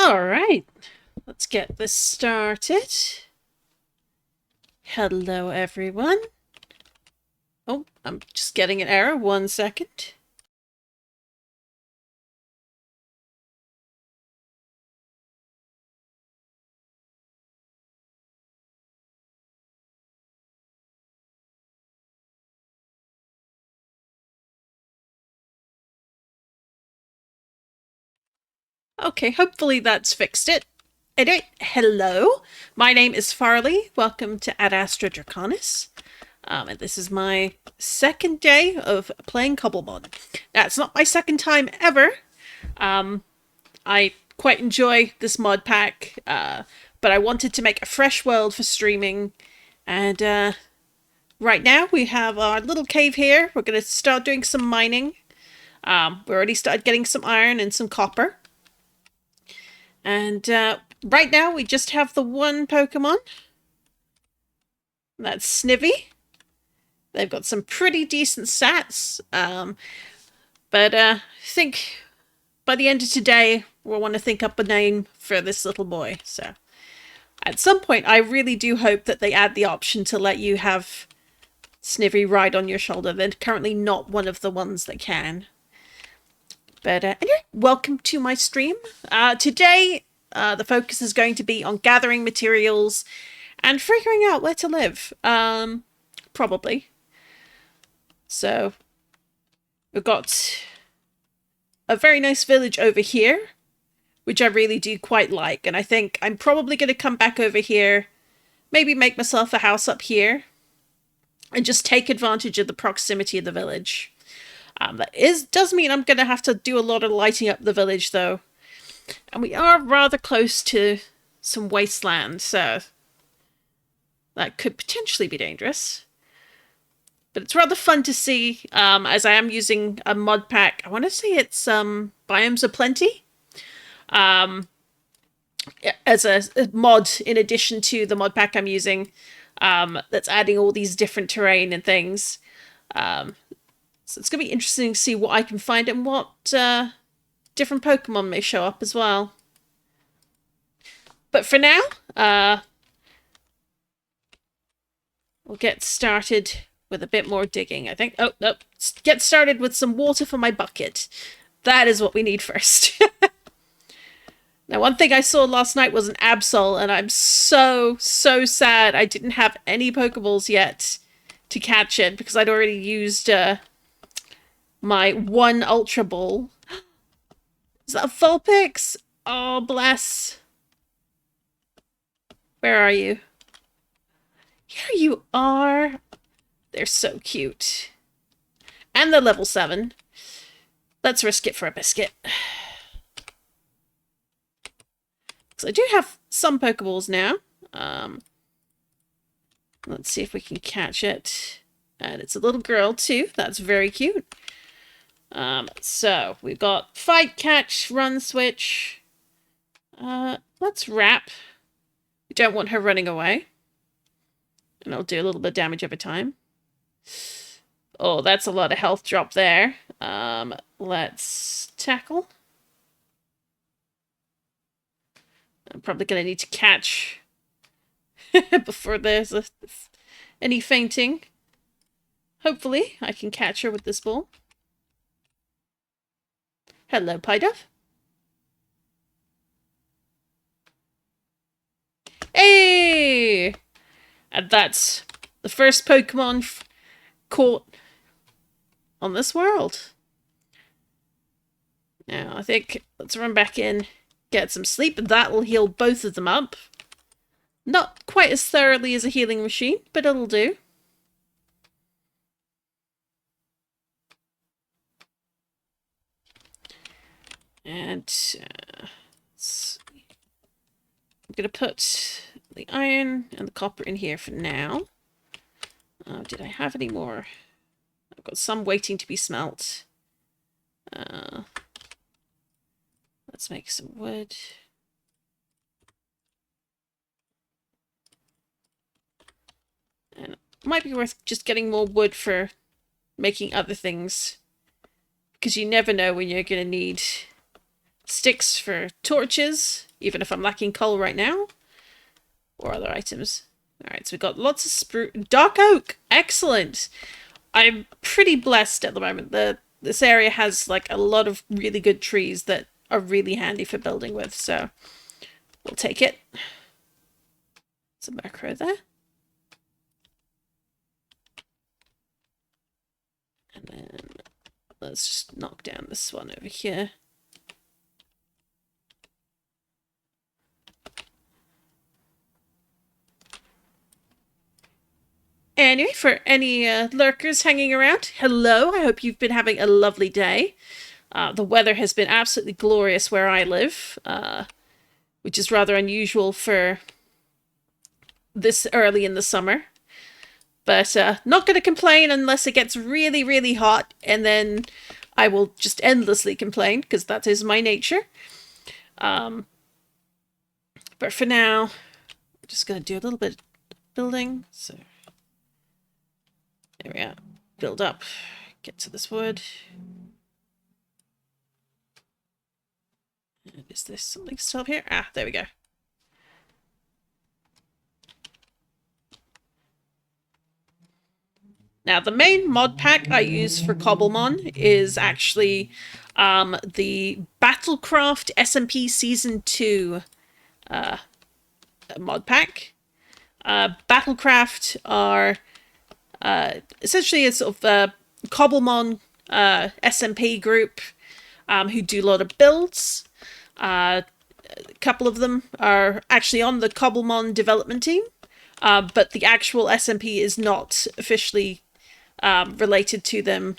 Alright, let's get this started. Hello, everyone. Oh, I'm just getting an error. 1 second. Okay, hopefully that's fixed it. Anyway, hello. My name is Farley. Welcome to AdAstraDraconis. And this is my second day of playing Cobblemon. Now, it's not my second time ever. I quite enjoy this mod pack, but I wanted to make a fresh world for streaming. And right now we have our little cave here. We're going to start doing some mining. We already started getting some iron and some copper. And right now we just have the one Pokemon. That's Snivy. They've got some pretty decent stats. But I think by the end of today, we'll want to think up a name for this little boy. So at some point, I really do hope that they add the option to let you have Snivy ride on your shoulder. They're currently not one of the ones that can. But anyway, welcome to my stream. Today, the focus is going to be on gathering materials and figuring out where to live. Probably. So, we've got a very nice village over here, which I really do quite like. And I think I'm probably going to come back over here, maybe make myself a house up here, and just take advantage of the proximity of the village. Does mean I'm going to have to do a lot of lighting up the village, though. And we are rather close to some wasteland, so that could potentially be dangerous. But it's rather fun to see, as I am using a mod pack. I want to say it's Biomes of Plenty. As a mod in addition to the mod pack I'm using, that's adding all these different terrain and things. So it's going to be interesting to see what I can find and what different Pokemon may show up as well. But for now, we'll get started with a bit more digging, I think. Oh, no. Get started with some water for my bucket. That is what we need first. Now, one thing I saw last night was an Absol, and I'm so sad I didn't have any Pokeballs yet to catch it, because I'd already used my one Ultra Ball. Is that a Vulpix? Oh, bless. Where are you? Here you are. They're so cute. And they're level 7. Let's risk it for a biscuit. So I do have some Pokeballs now. Let's see if we can catch it. And it's a little girl too. That's very cute. So we've got fight, catch, run, switch. Let's wrap. We don't want her running away. And I'll do a little bit of damage every time. Oh, that's a lot of health drop there. Let's tackle. I'm probably going to need to catch before there's any fainting. Hopefully, I can catch her with this ball. Hello, Pidove. Hey! And that's the first Pokemon caught on this world. Now, I think let's run back in, get some sleep, and that will heal both of them up. Not quite as thoroughly as a healing machine, but it'll do. And I'm going to put the iron and the copper in here for now. Did I have any more? I've got some waiting to be smelt. Let's make some wood. And it might be worth just getting more wood for making other things, because you never know when you're going to need sticks for torches, even if I'm lacking coal right now. Or other items. Alright, so we've got lots of spruce. Dark oak! Excellent! I'm pretty blessed at the moment. This area has like a lot of really good trees that are really handy for building with, so we'll take it. There's a macro there. And then let's just knock down this one over here. Anyway, for any lurkers hanging around, hello, I hope you've been having a lovely day. The weather has been absolutely glorious where I live, which is rather unusual for this early in the summer. But not going to complain unless it gets really, really hot, and then I will just endlessly complain, because that is my nature. But for now, I'm just going to do a little bit of building, so... There we are. Build up. Get to this wood. And is this something still up here? Ah, there we go. Now, the main mod pack I use for Cobblemon is actually the Battlecraft SMP Season 2 mod pack. Battlecraft are... essentially a sort of Cobblemon SMP group who do a lot of builds. A couple of them are actually on the Cobblemon development team, but the actual SMP is not officially related to them.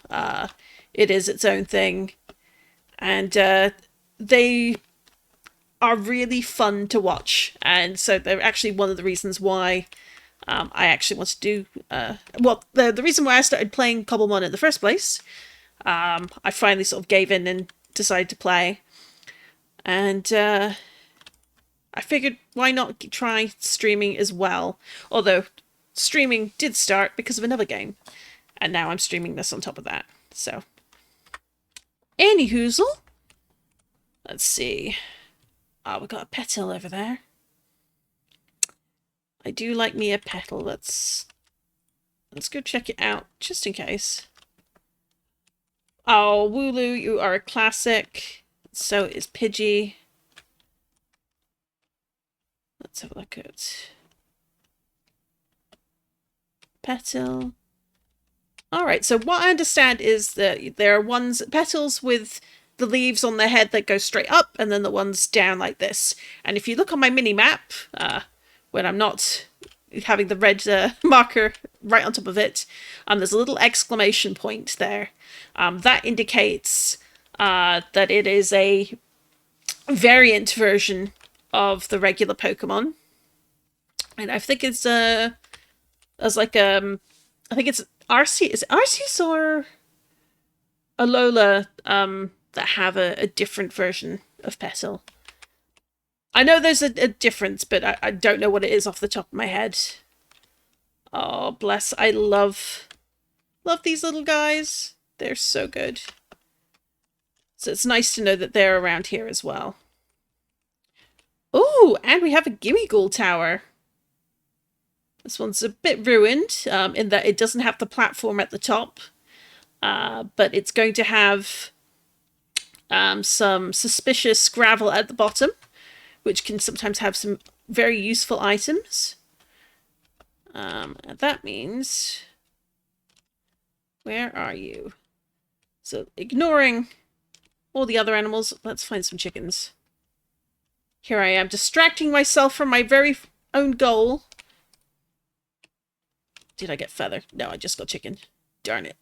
It is its own thing, and they are really fun to watch, and so they're actually one of the reasons why I actually want to do... well, the reason why I started playing Cobblemon in the first place, I finally sort of gave in and decided to play. And I figured, why not try streaming as well? Although, streaming did start because of another game. And now I'm streaming this on top of that. So, anyhoozle. Let's see. Oh, we've got a petal over there. I do like me a petal. Let's go check it out, just in case. Oh, Wooloo, you are a classic. So is Pidgey. Let's have a look at petal. Alright, so what I understand is that there are petals with the leaves on their head that go straight up, and then the ones down like this. And if you look on my mini-map, when I'm not having the red marker right on top of it, there's a little exclamation point there. That indicates that it is a variant version of the regular Pokemon. And I think it's as like I think it's Arceus. Is it Arceus or Alola that have a different version of Petal? I know there's a difference, but I don't know what it is off the top of my head. Oh, bless. I love these little guys. They're so good. So it's nice to know that they're around here as well. Oh, and we have a Gimmighoul Tower. This one's a bit ruined in that it doesn't have the platform at the top. But it's going to have some suspicious gravel at the bottom, which can sometimes have some very useful items. And that means... Where are you? So, ignoring all the other animals, let's find some chickens. Here I am, distracting myself from my very own goal. Did I get feather? No, I just got chicken. Darn it.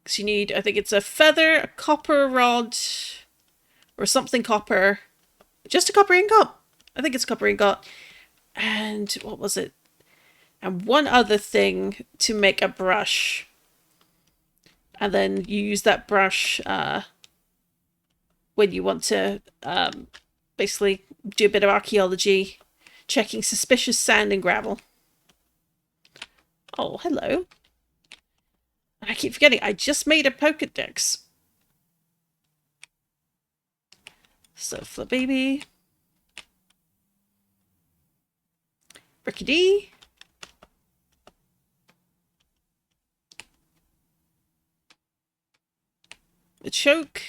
Because you need, I think it's a feather, a copper rod... or something copper. Just a copper ingot. I think it's copper ingot. And what was it? And one other thing to make a brush. And then you use that brush when you want to basically do a bit of archaeology, checking suspicious sand and gravel. Oh, hello. I keep forgetting, I just made a Pokédex. So Flababy. Rickety. The choke.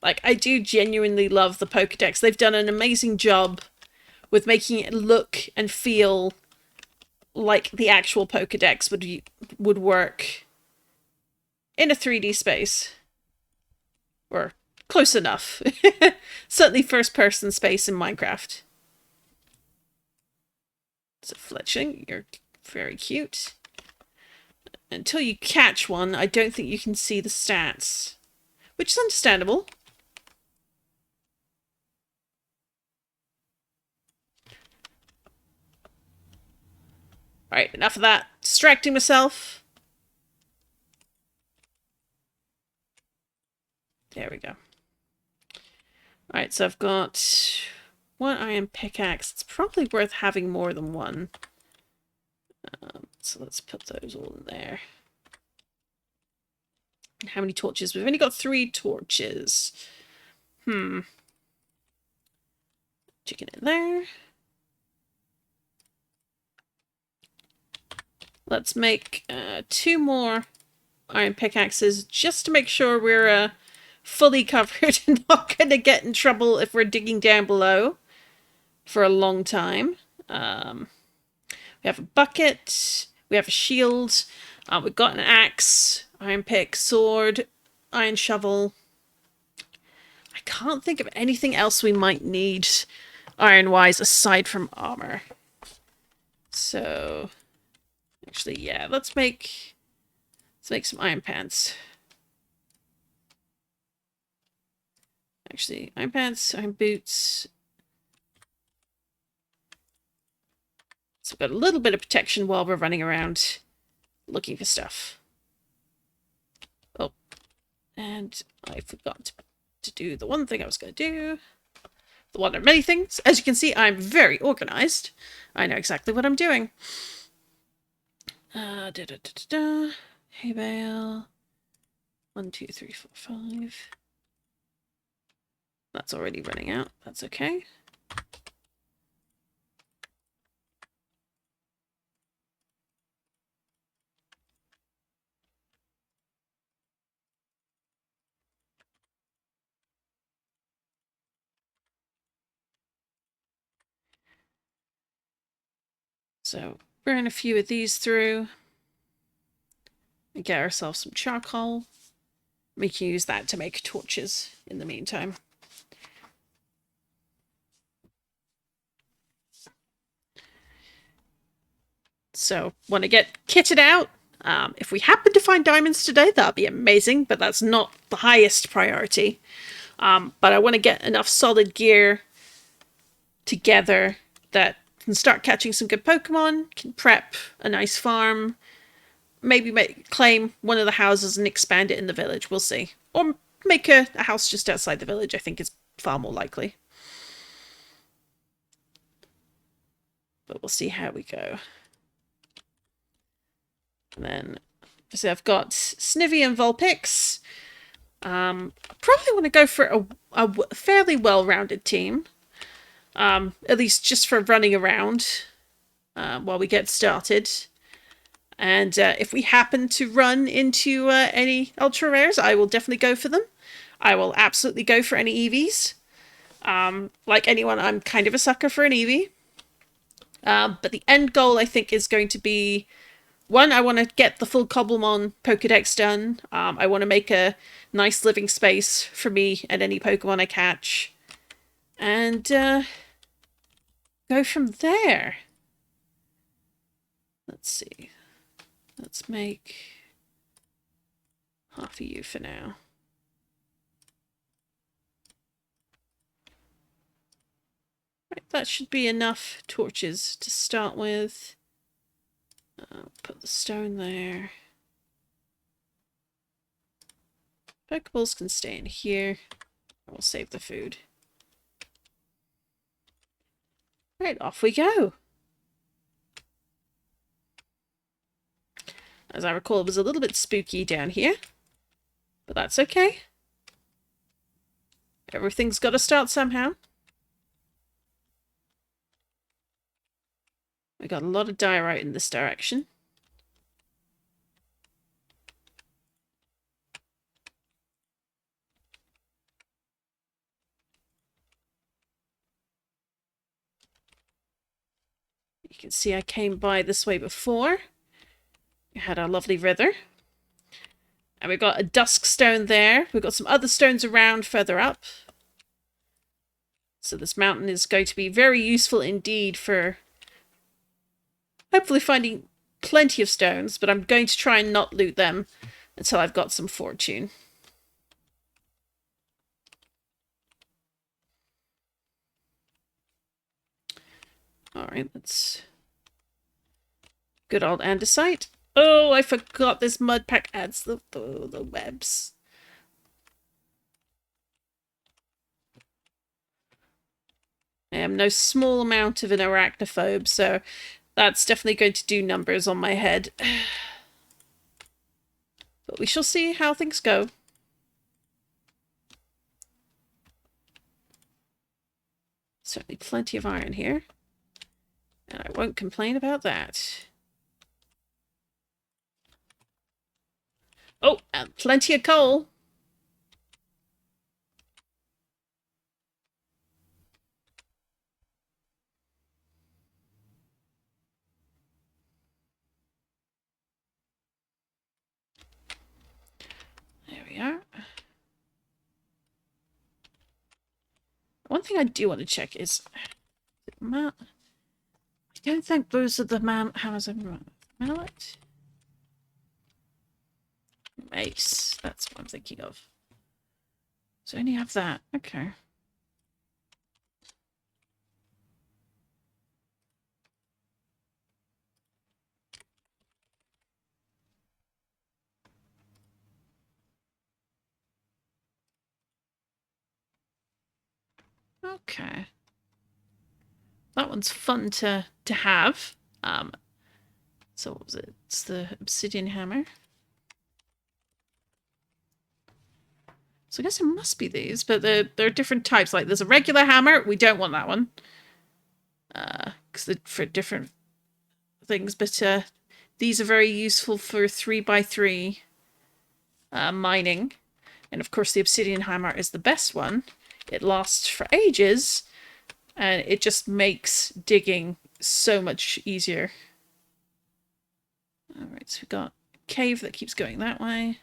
Like, I do genuinely love the Pokedex. They've done an amazing job with making it look and feel like the actual Pokedex would work in a 3D space. Or close enough. Certainly first-person space in Minecraft. So Fletchling, you're very cute. Until you catch one, I don't think you can see the stats. Which is understandable. Alright, enough of that. Distracting myself. There we go. Alright, so I've got one iron pickaxe. It's probably worth having more than one. So let's put those all in there. And how many torches? We've only got 3 torches. Chicken in there. Let's make 2 more iron pickaxes just to make sure we're fully covered and not going to get in trouble if we're digging down below for a long time. We have a bucket. We have a shield. We've got an axe, iron pick, sword, iron shovel. I can't think of anything else we might need iron-wise aside from armor. So, actually, yeah, let's make some iron pants. Actually, iron pants, iron boots. So we've got a little bit of protection while we're running around looking for stuff. Oh, and I forgot to do the one thing I was going to do. The one of many things. As you can see, I'm very organized. I know exactly what I'm doing. Hay bale. 1, 2, 3, 4, 5. That's already running out. That's okay. So burn a few of these through. And get ourselves some charcoal. We can use that to make torches in the meantime. So, want to get kitted out. If we happen to find diamonds today, that'd be amazing, but that's not the highest priority. But I want to get enough solid gear together that can start catching some good Pokemon, can prep a nice farm, maybe claim one of the houses and expand it in the village. We'll see. Or make a house just outside the village, I think is far more likely. But we'll see how we go. And then, so I've got Snivy and Vulpix. I probably want to go for a fairly well-rounded team. At least just for running around while we get started. And if we happen to run into any ultra rares, I will definitely go for them. I will absolutely go for any EVs. Like anyone, I'm kind of a sucker for an EV. But the end goal, I think, is going to be... One, I want to get the full Cobblemon Pokedex done. I want to make a nice living space for me and any Pokemon I catch. And go from there. Let's see. Let's make half of you for now. Right, that should be enough torches to start with. Put the stone there. Pokeballs can stay in here. We'll save the food. Right, off we go. As I recall, it was a little bit spooky down here. But that's okay. Everything's got to start somehow. We got a lot of diorite in this direction. You can see I came by this way before. We had our lovely river. And we've got a dusk stone there. We've got some other stones around further up. So this mountain is going to be very useful indeed for hopefully finding plenty of stones, but I'm going to try and not loot them until I've got some fortune. Alright, let's... Good old andesite. Oh, I forgot this mud pack adds the webs. I am no small amount of an arachnophobe, so that's definitely going to do numbers on my head. But we shall see how things go. Certainly plenty of iron here. And I won't complain about that. Oh, and plenty of coal. There we are. One thing I do want to check is... I don't think those are the hammers I'm... Mallet? Mace. That's what I'm thinking of. So I only have that. Okay. Okay. That one's fun to have. So what was it? It's the obsidian hammer. So I guess it must be these, but there are different types. Like there's a regular hammer. We don't want that one. Because they're for different things. But these are very useful for 3x3 mining. And of course the obsidian hammer is the best one. It lasts for ages. And it just makes digging so much easier. Alright, so we've got a cave that keeps going that way.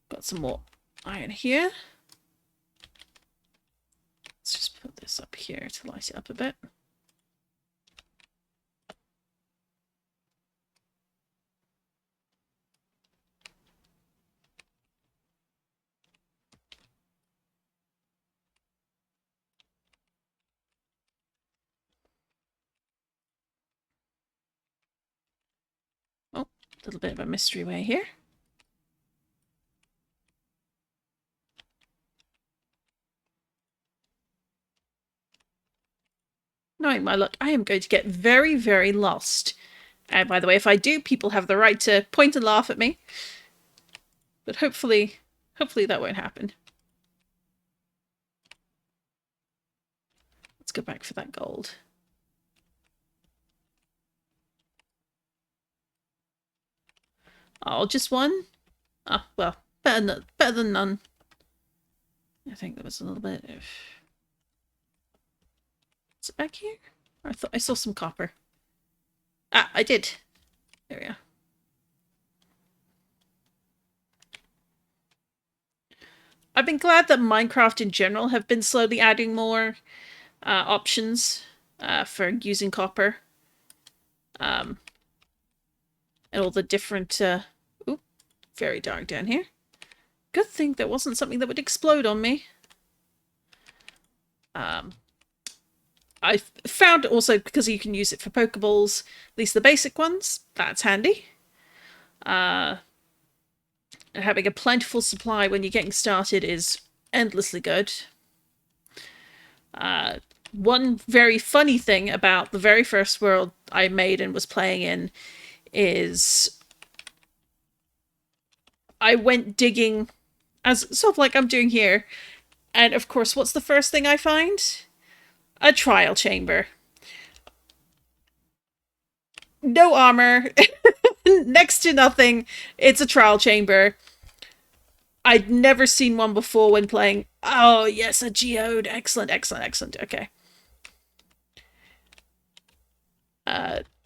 Got some more iron here. Let's just put this up here to light it up a bit. Oh, a little bit of a mystery way here. Knowing my luck, I am going to get very, very lost. And by the way, if I do, people have the right to point and laugh at me. But hopefully that won't happen. Let's go back for that gold. Oh, just one? Ah, well, better than none. I think there was a little bit of... Is it back here? I thought I saw some copper. Ah, I did. There we are. I've been glad that Minecraft in general have been slowly adding more options for using copper. And all the different... Oop, very dark down here. Good thing there wasn't something that would explode on me. I found also, because you can use it for Pokeballs, at least the basic ones, that's handy. And having a plentiful supply when you're getting started is endlessly good. One very funny thing about the very first world I made and was playing in is I went digging as sort of like I'm doing here. And of course, what's the first thing I find? A trial chamber. No armor, next to nothing. It's a trial chamber. I'd never seen one before when playing. Oh, yes, a geode. Excellent, excellent, excellent. Okay.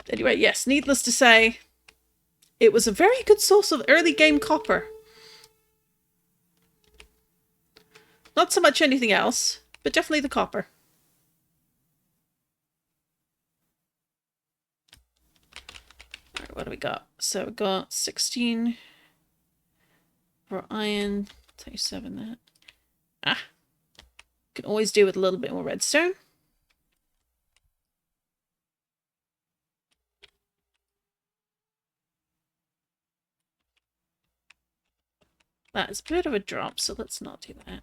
Anyway, yes, needless to say, it was a very good source of early game copper. Not so much anything else, but definitely the copper. Alright, what do we got? So we got 16 for iron, 27 that. Ah. Can always do with a little bit more redstone. That is a bit of a drop, so let's not do that.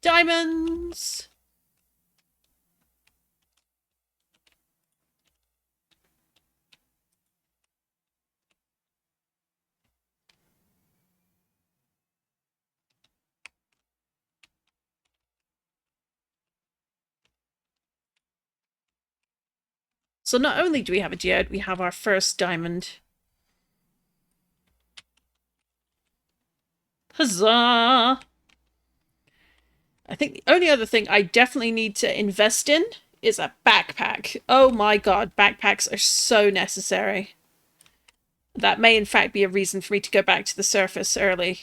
Diamonds! So not only do we have a geode, we have our first diamond. Huzzah! I think the only other thing I definitely need to invest in is a backpack. Oh my god, backpacks are so necessary. That may in fact be a reason for me to go back to the surface early.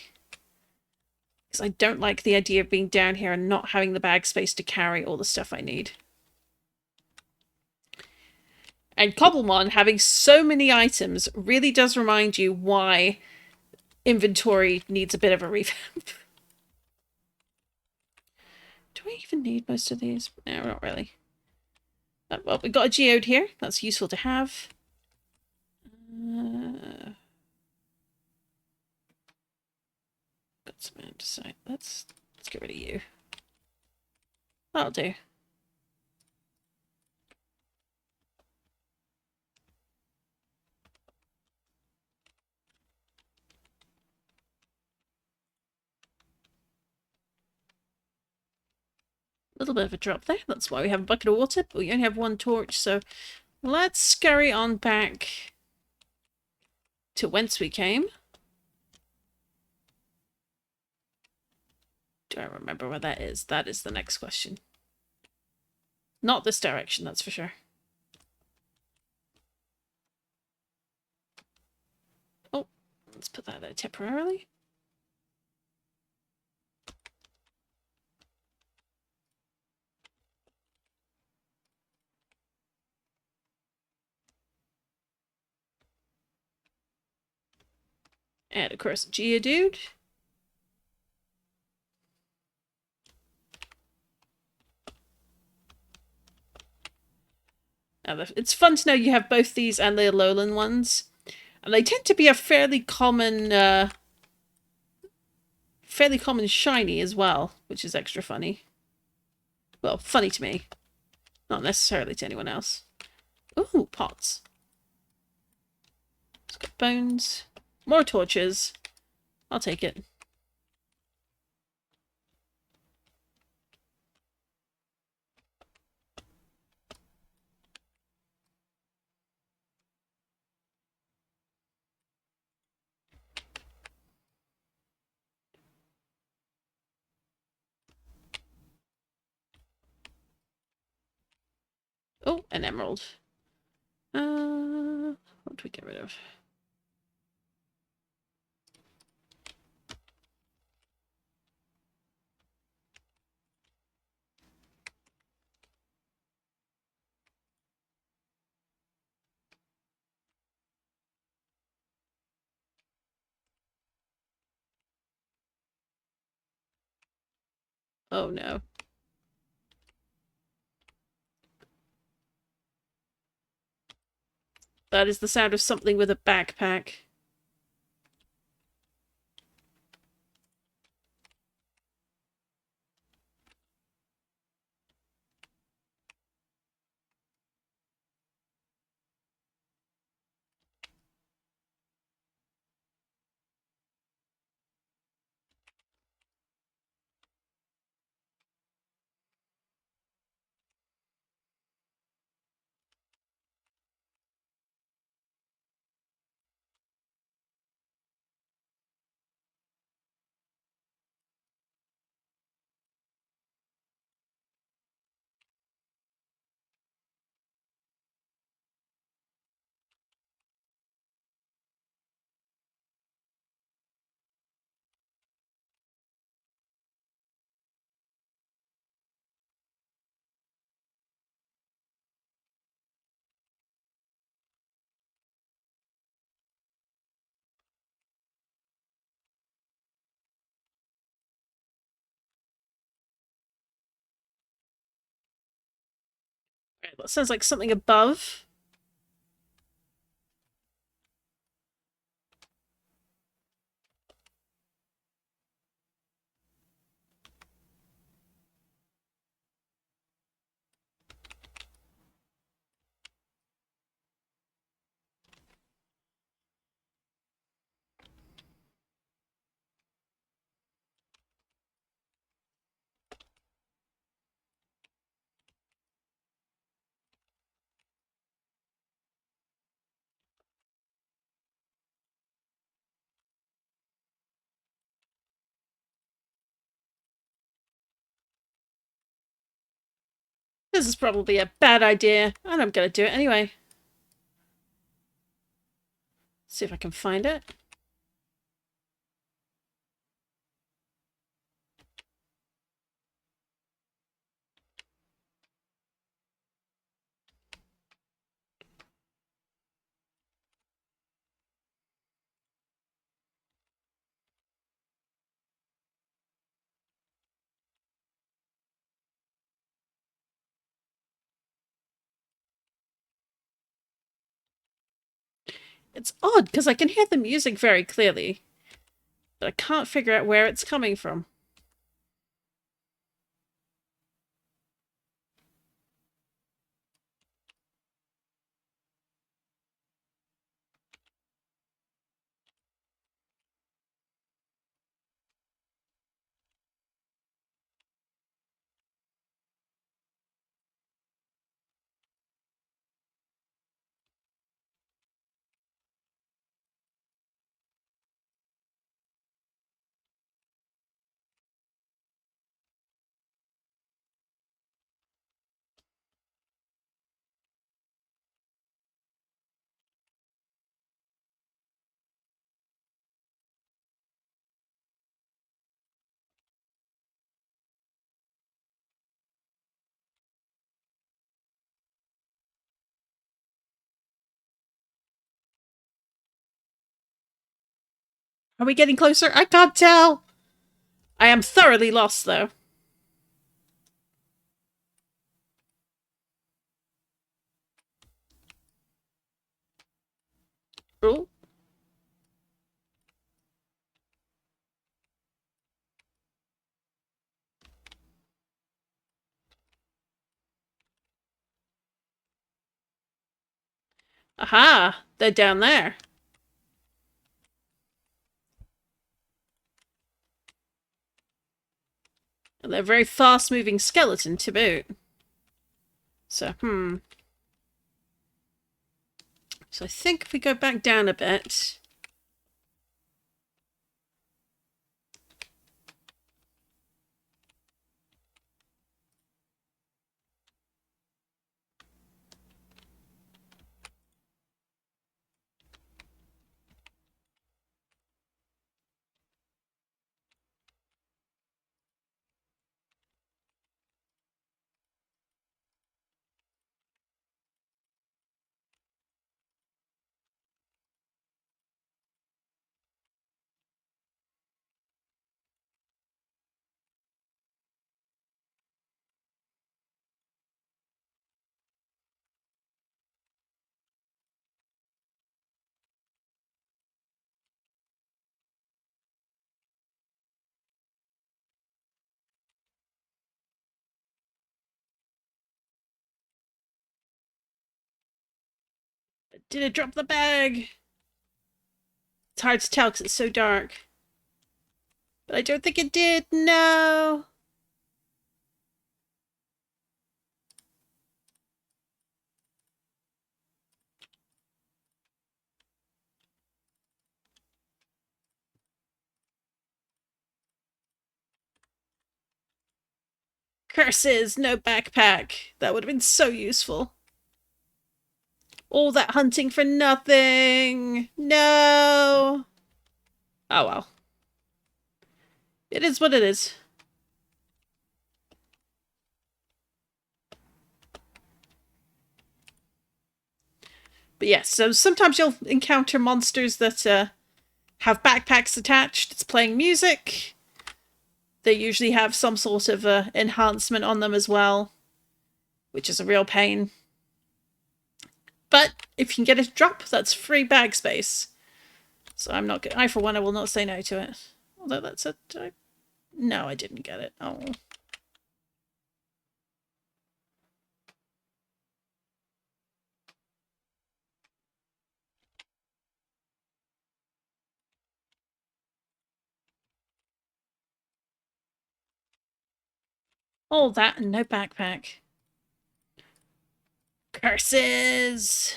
Because I don't like the idea of being down here and not having the bag space to carry all the stuff I need. And Cobblemon having so many items really does remind you why inventory needs a bit of a revamp. Do I even need most of these? No, not really. Well, we've got a geode here. That's useful to have. Got some andesite. Let's get rid of you. That'll do. A little bit of a drop there. That's why we have a bucket of water, but we only have one torch, so let's scurry on back to whence we came. Do I remember where that is? That is the next question. Not this direction, that's for sure. Oh, let's put that there temporarily. And of course, Geodude. It's fun to know you have both these and the Alolan ones. And they tend to be a fairly common shiny as well, which is extra funny. Well, funny to me. Not necessarily to anyone else. Ooh, pots. It's got bones. More torches. I'll take it. Oh, an emerald. What do we get rid of? Oh no. That is the sound of something with a backpack. That sounds like something above. This is probably a bad idea, and I'm gonna do it anyway. See if I can find it. It's odd, because I can hear the music very clearly, but I can't figure out where it's coming from. Are we getting closer? I can't tell! I am thoroughly lost, though. Oh. Aha! They're down there. And they're a very fast-moving skeleton to boot. So, So I think if we go back down a bit... Did it drop the bag? It's hard to tell because it's so dark. But I don't think it did. No! Curses! No backpack. That would have been so useful. All that hunting for nothing! No! Oh well. It is what it is. But yes, so sometimes you'll encounter monsters that have backpacks attached. It's playing music. They usually have some sort of enhancement on them as well, which is a real pain. But if you can get it to drop, that's free bag space. So I'm not. I for one, I will not say no to it. Although that's a. No, I didn't get it. Oh. All that and no backpack. Curses!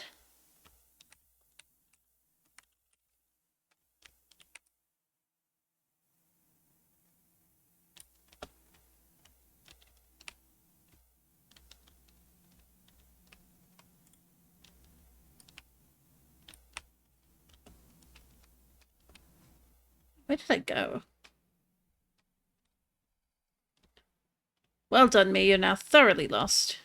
Where did I go? Well done, me. You're now thoroughly lost.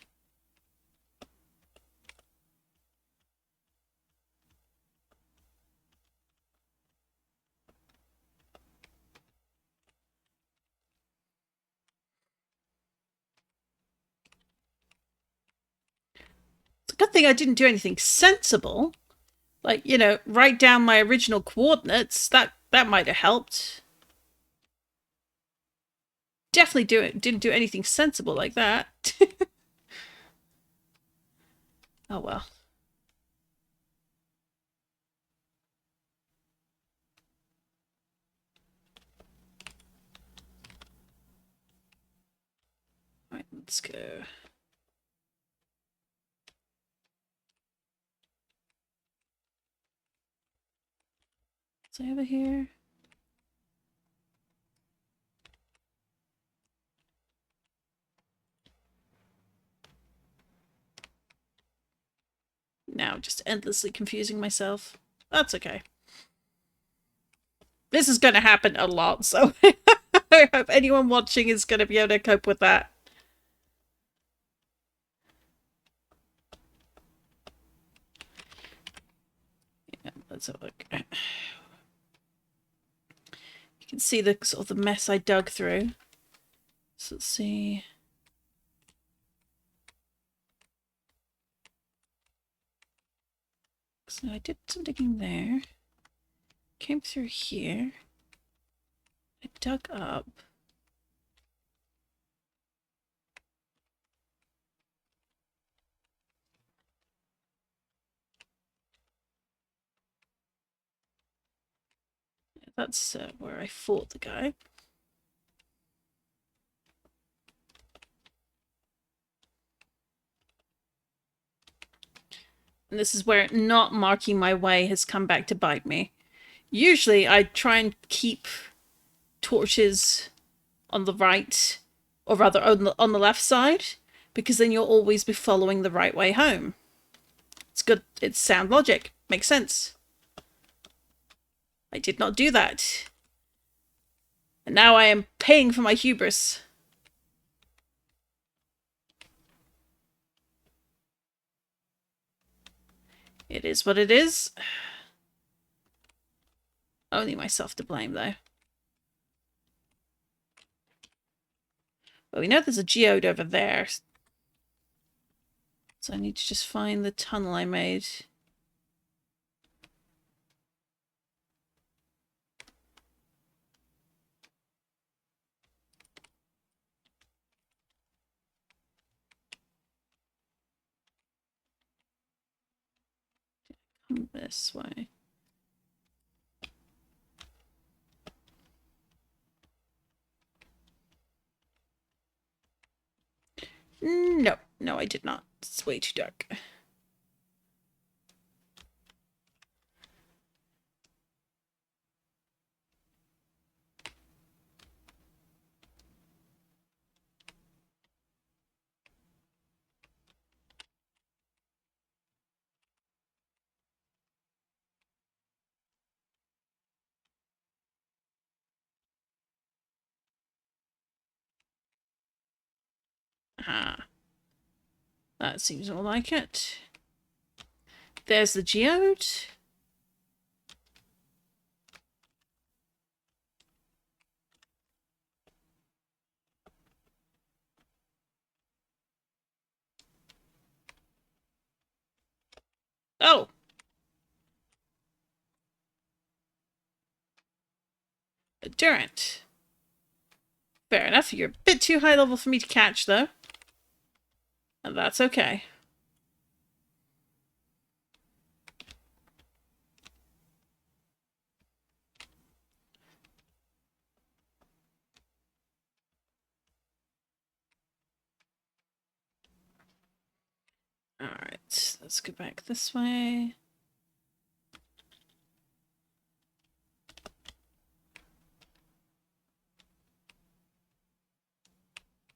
It's a good thing I didn't do anything sensible. Like, you know, write down my original coordinates. That might have helped. Definitely didn't do anything sensible like that. Oh well. Right, let's go. Is I over here? Now just endlessly confusing myself. That's okay. This is going to happen a lot, so I hope anyone watching is going to be able to cope with that. Yeah, let's have a look. You can see the sort of the mess I dug through. So let's see. So I did some digging there. Came through here. I dug up. Yeah, that's where I fought the guy. And this is where not marking my way has come back to bite me. Usually I try and keep torches on the right, or rather on the left side, because then you'll always be following the right way home. It's good. It's sound logic. Makes sense. I did not do that. And now I am paying for my hubris. It is what it is. Only myself to blame, though. Well, we know there's a geode over there. So I need to just find the tunnel I made. Come this way. No, no, I did not. It's way too dark. Ah. That seems more like it. There's the geode. Oh! Durant. Fair enough. You're a bit too high level for me to catch, though. And that's okay. Alright, let's go back this way.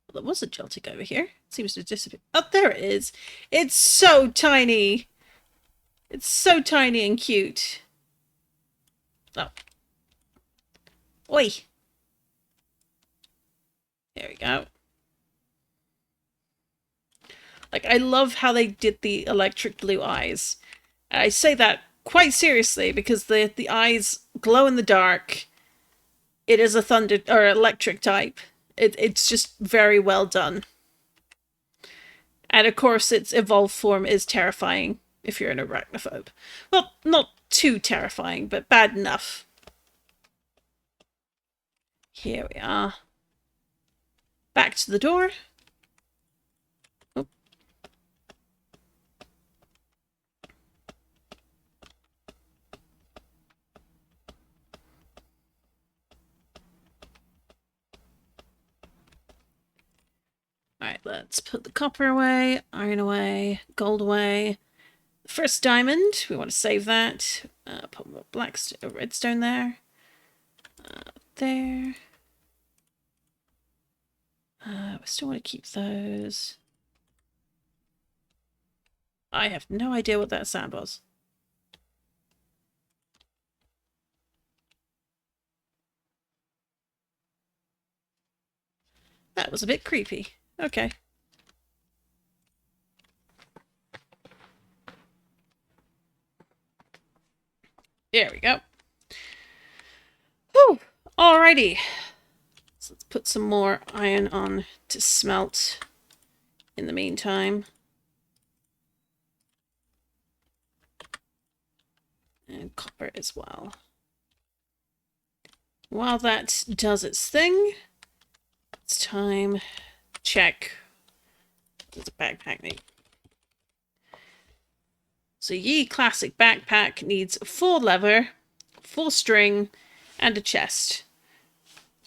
Well, there was a Celtic over here. It seems to disappear. Oh, there it is. It's so tiny. It's so tiny and cute. Oh. Oi. There we go. Like, I love how they did the electric blue eyes. I say that quite seriously because the eyes glow in the dark. It is a thunder or electric type. It's just very well done. And of course, its evolved form is terrifying if you're an arachnophobe. Well, not too terrifying, but bad enough. Here we are. Back to the door. Oh. Alright, let's put the copper away, iron away, gold away. The first diamond, we want to save that. Put more redstone there. There. We still want to keep those. I have no idea what that sound was. That was a bit creepy. Okay. There we go. Whew. Alrighty. So let's put some more iron on to smelt in the meantime. And copper as well. While that does its thing, it's time to check. What does a backpack need? So Ye Classic Backpack needs 4 leather, 4 string, and a chest.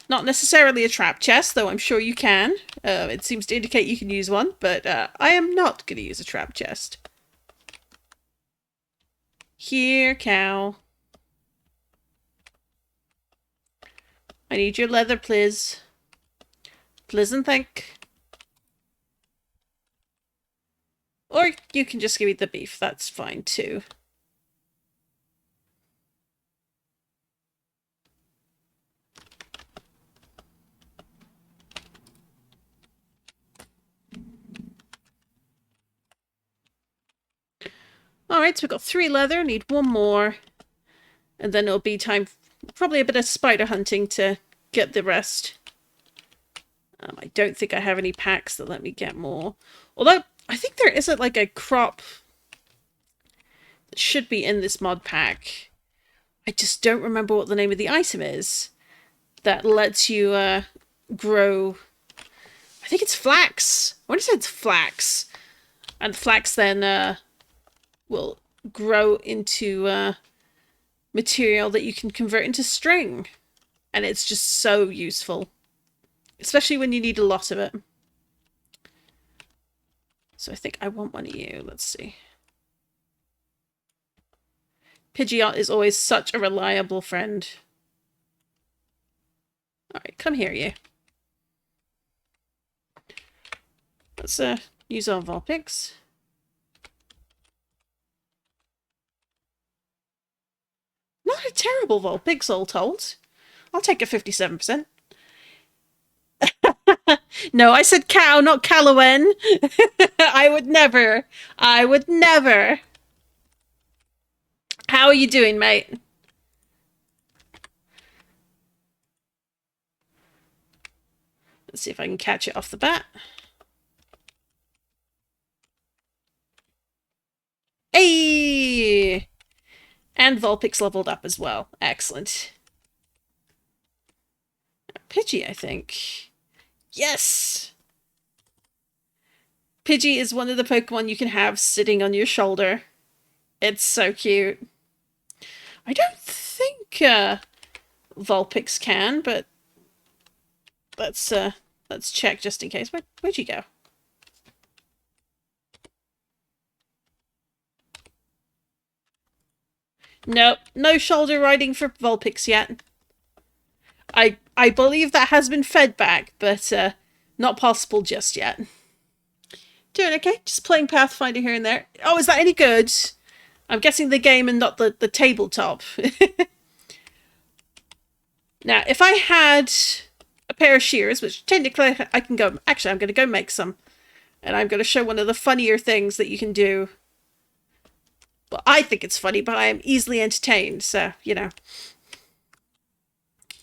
Not necessarily a trap chest, though I'm sure you can. It seems to indicate you can use one, but I am not going to use a trap chest. Here, cow. I need your leather, please. Please and thank. Or you can just give me the beef. That's fine, too. Alright, so we've got 3 leather. Need 1 more. And then it'll be time... Probably a bit of spider hunting to get the rest. I don't think I have any packs that let me get more. Although, I think there isn't like a crop that should be in this mod pack. I just don't remember what the name of the item is. That lets you grow... I think it's flax. I want to say it's flax. And flax then will grow into material that you can convert into string. And it's just so useful. Especially when you need a lot of it. So I think I want one of you. Let's see. Pidgeot is always such a reliable friend. Alright, come here, you. Let's use our Vulpix. Not a terrible Vulpix, all told. I'll take a 57%. No, I said cow, not Calloway. I would never. I would never. How are you doing, mate? Let's see if I can catch it off the bat. Hey! And Vulpix leveled up as well. Excellent. Pidgey, I think. Yes! Pidgey is one of the Pokemon you can have sitting on your shoulder. It's so cute. I don't think Vulpix can, but let's check just in case. Where'd you go? Nope, no shoulder riding for Vulpix yet. I believe that has been fed back, but not possible just yet. Doing okay, just playing Pathfinder here and there. Oh, is that any good? I'm guessing the game and not the tabletop. Now, if I had a pair of shears, which technically I can go... Actually, I'm going to go make some. And I'm going to show one of the funnier things that you can do. Well, I think it's funny, but I am easily entertained, so, you know.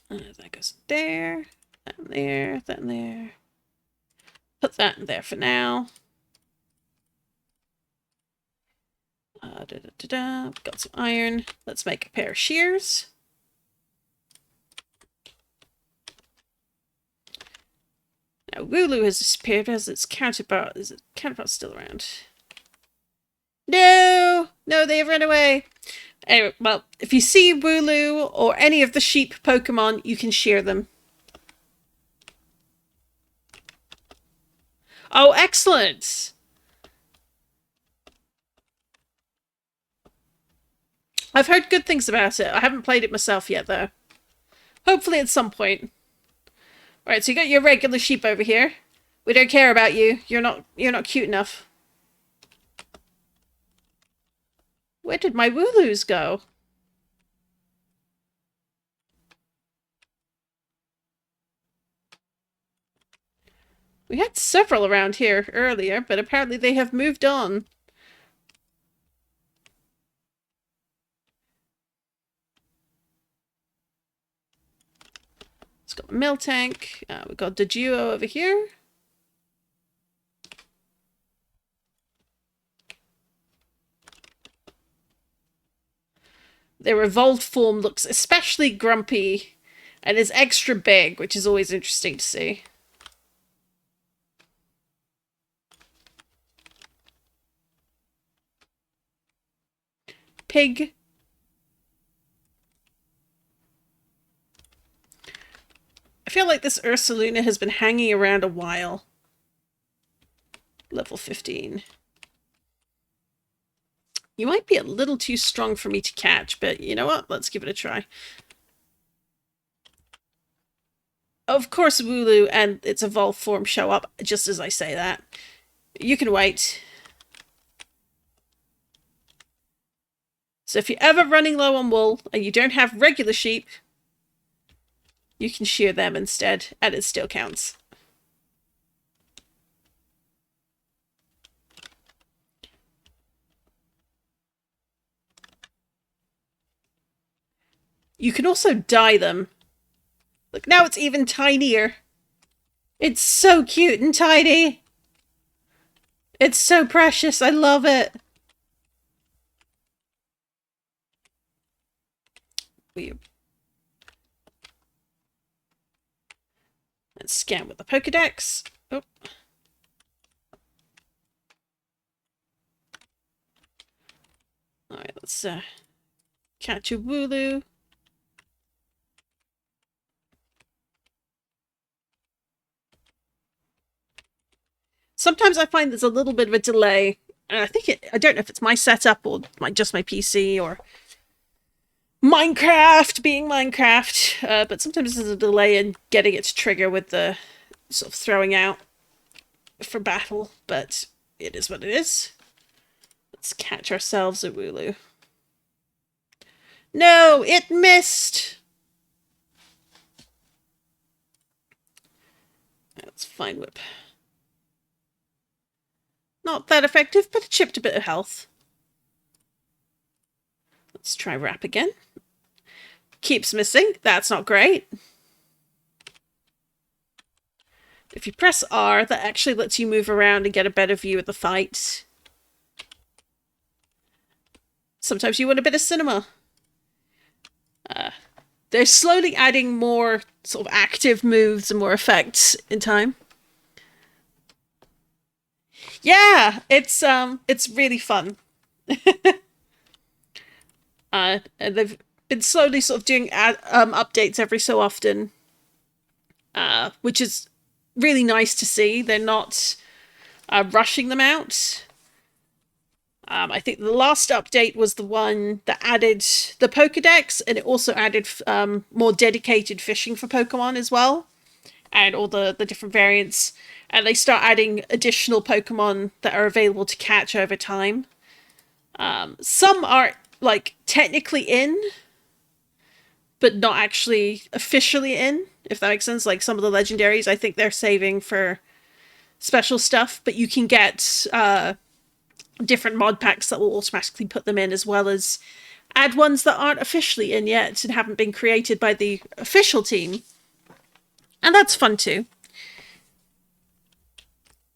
That goes there, that in there, that in there. Put that in there for now. Got some iron. Let's make a pair of shears. Now, Wooloo has disappeared as its counterpart. Is its counterpart still around? No! No, they have run away. Anyway, well, if you see Wooloo or any of the sheep Pokemon, you can shear them. Oh, excellent! I've heard good things about it. I haven't played it myself yet, though. Hopefully at some point. Alright, so you got your regular sheep over here. We don't care about you. You're not cute enough. Where did my Wooloos go? We had several around here earlier, but apparently they have moved on. It's got a Miltank. We've got the duo over here. Their evolved form looks especially grumpy and is extra big, which is always interesting to see. Pig. I feel like this Ursaluna has been hanging around a while. Level 15. You might be a little too strong for me to catch, but you know what? Let's give it a try. Of course, Wooloo and its evolved form show up just as I say that. You can wait. So if you're ever running low on wool and you don't have regular sheep, you can shear them instead, and it still counts. You can also dye them. Look, now it's even tinier. It's so cute and tiny. It's so precious. I love it. Let's scan with the Pokedex. Oh. Alright, let's catch a Wooloo. Sometimes I find there's a little bit of a delay. And I think I don't know if it's my setup or just my PC or Minecraft being Minecraft. But sometimes there's a delay in getting it to trigger with the sort of throwing out for battle. But it is what it is. Let's catch ourselves a Wooloo. No, it missed! Let's Fine Whip. Not that effective, but it chipped a bit of health. Let's try Wrap again. Keeps missing. That's not great. If you press R, that actually lets you move around and get a better view of the fight. Sometimes you want a bit of cinema. They're slowly adding more sort of active moves and more effects in time. Yeah, it's really fun. And they've been slowly sort of doing updates every so often, which is really nice to see. They're not rushing them out. I think the last update was the one that added the Pokedex, and it also added more dedicated fishing for Pokemon as well, and all the different variants. And they start adding additional Pokemon that are available to catch over time. Some are like technically in, but not actually officially in, if that makes sense. Like some of the legendaries, I think they're saving for special stuff, but you can get different mod packs that will automatically put them in, as well as add ones that aren't officially in yet and haven't been created by the official team. And that's fun too.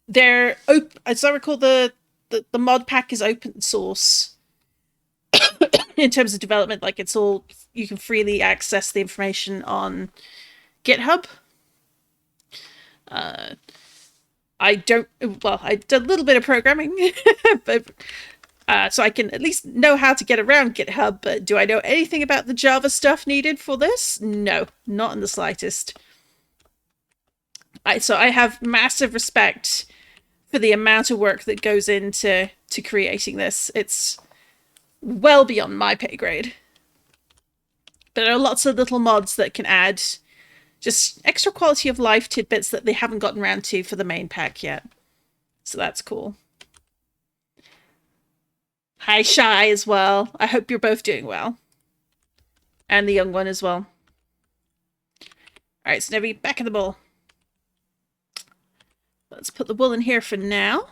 They're as I recall, the mod pack is open source in terms of development. Like it's all, you can freely access the information on GitHub. I did a little bit of programming, but so I can at least know how to get around GitHub, but do I know anything about the Java stuff needed for this? No, not in the slightest. So I have massive respect for the amount of work that goes into creating this. It's well beyond my pay grade. But there are lots of little mods that can add just extra quality of life tidbits that they haven't gotten around to for the main pack yet. So that's cool. Hi, Shy, as well. I hope you're both doing well. And the young one as well. Alright, Snivy, back in the bowl. Let's put the wool in here for now.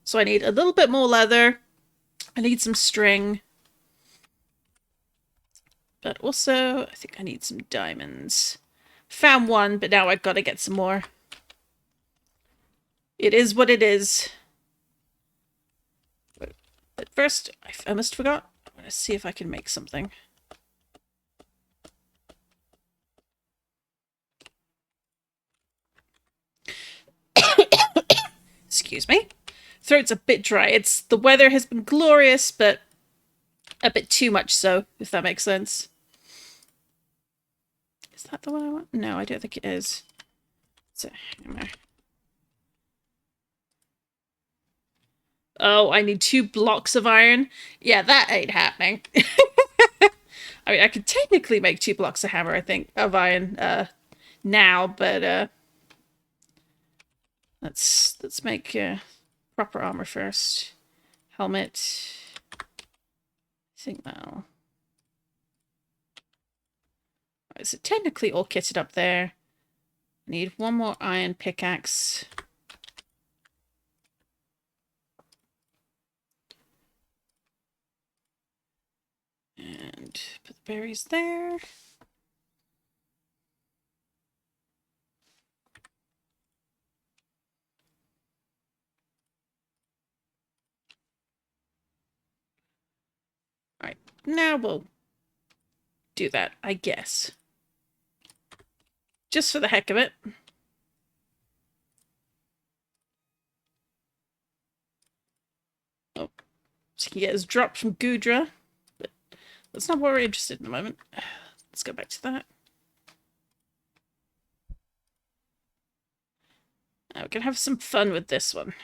So I need a little bit more leather. I need some string. But also, I think I need some diamonds. Found one, but now I've got to get some more. It is what it is. But first, I almost forgot. I'm going to see if I can make something. Excuse me. Throat's a bit dry. The weather has been glorious, but a bit too much so, if that makes sense. Is that the one I want? No, I don't think it is. It's a hammer. Oh, I need 2 blocks of iron. Yeah, that ain't happening. I mean, I could technically make 2 blocks of hammer, I think, of iron now, but let's make proper armor first. Helmet. I think that'll... Right, so technically all kitted up there. Need 1 more iron pickaxe. And put the berries there. Alright, now we'll do that, I guess. Just for the heck of it. Oh, so he can get his drop from Gudra. But that's not what we're interested in the moment. Let's go back to that. Now we can have some fun with this one.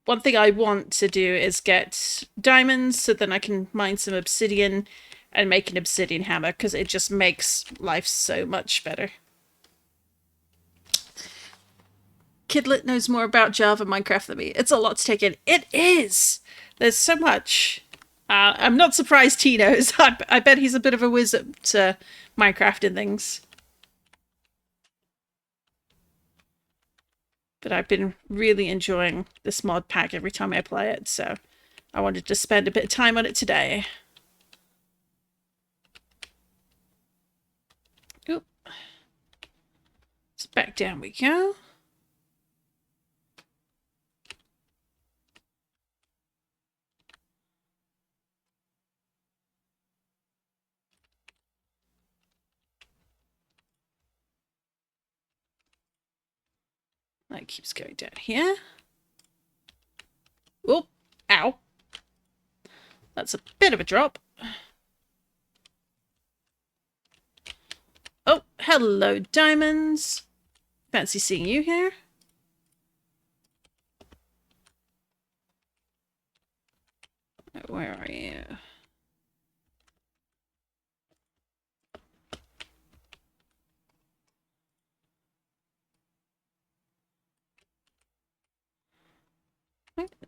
One thing I want to do is get diamonds so then I can mine some obsidian and make an obsidian hammer, because it just makes life so much better. Kidlet knows more about Java and Minecraft than me. It's a lot to take in. It is! There's so much. I'm not surprised he knows. I bet he's a bit of a wizard to Minecraft and things. But I've been really enjoying this mod pack every time I play it, so I wanted to spend a bit of time on it today. Oop. So back down we go. That keeps going down here. Oh, ow. That's a bit of a drop. Oh, hello, diamonds. Fancy seeing you here. Where are you?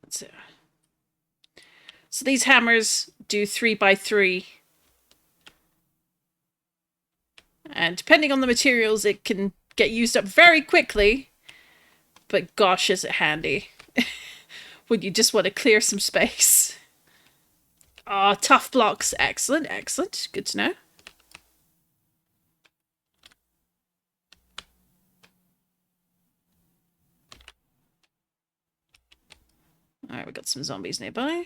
That's it. So these hammers do 3x3. And depending on the materials, it can get used up very quickly. But gosh, is it handy. When you just want to clear some space. Ah, tough blocks. Excellent, excellent. Good to know. Alright, we got some zombies nearby.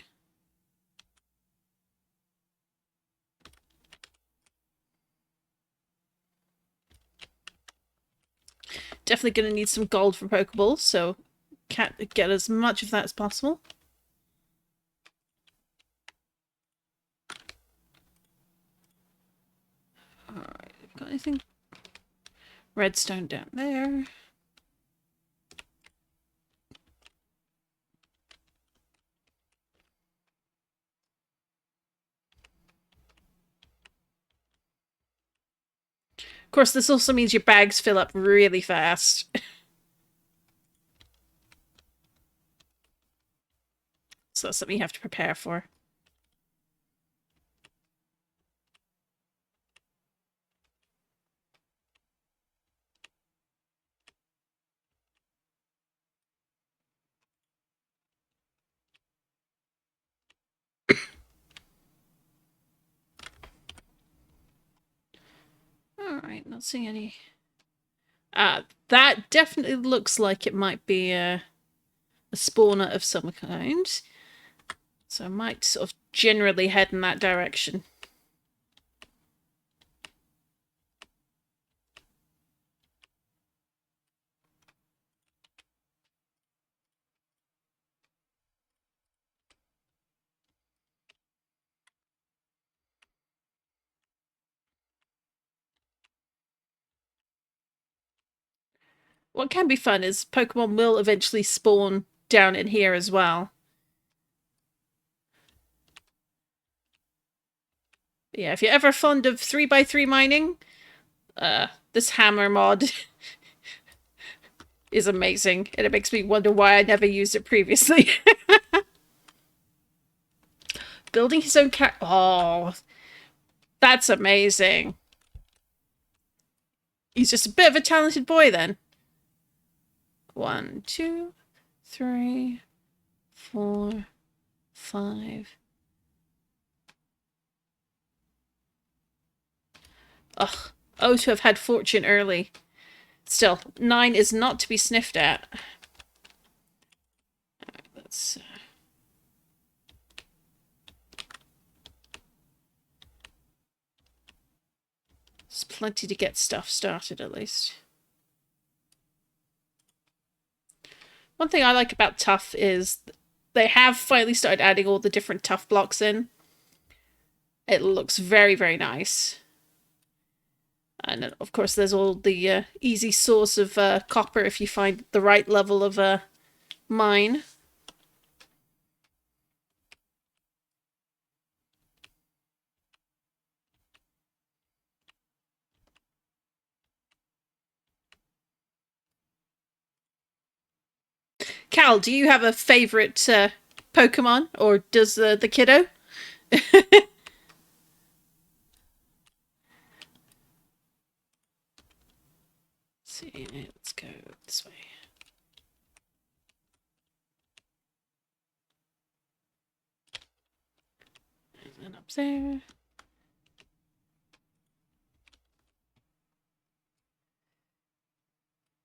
Definitely going to need some gold for Pokeballs, so can't get as much of that as possible. Alright, got anything? Redstone down there. Of course, this also means your bags fill up really fast. So that's something you have to prepare for. Alright, not seeing any... that definitely looks like it might be a spawner of some kind. So I might sort of generally head in that direction. What can be fun is Pokemon will eventually spawn down in here as well. But yeah, if you're ever fond of 3x3 mining, this hammer mod is amazing. And it makes me wonder why I never used it previously. Building his own car. Oh, that's amazing. He's just a bit of a talented boy then. 1, 2, 3, 4, 5. Ugh. Oh, to have had fortune early. Still, 9 is not to be sniffed at. Alright, let's... There's plenty to get stuff started, at least. One thing I like about Tough is they have finally started adding all the different Tough blocks in. It looks very, very nice. And of course there's all the easy source of copper if you find the right level of mine. Cal, do you have a favourite Pokemon? Or does the kiddo? See, let's go this way. And then up there.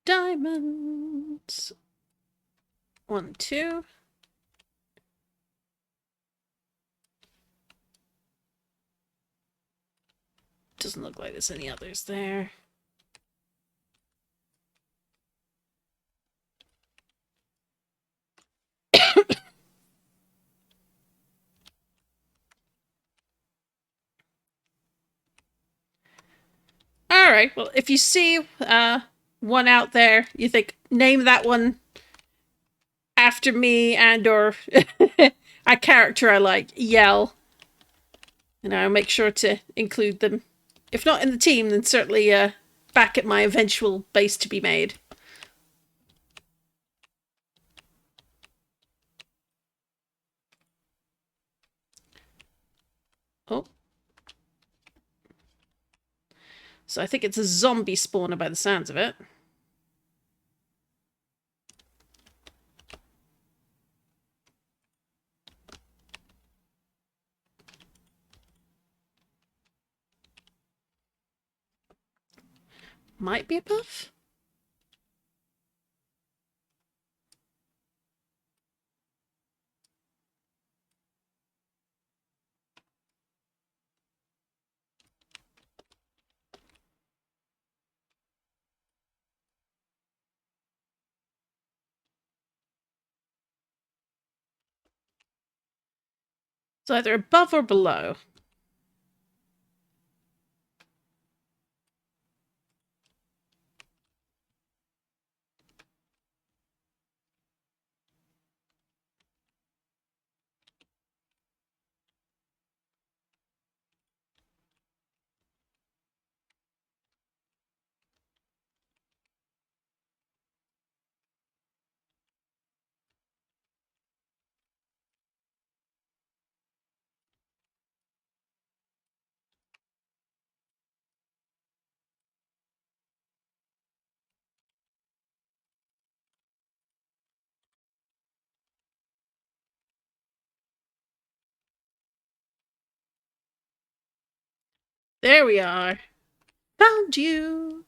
Diamonds. 1, 2. Doesn't look like there's any others there. right. Well, if you see one out there, you think, name that one after me and or a character I like, yell. And I'll make sure to include them. If not in the team, then certainly back at my eventual base to be made. Oh. So I think it's a zombie spawner by the sounds of it. Might be a buff. So either above or below. There we are. Found you.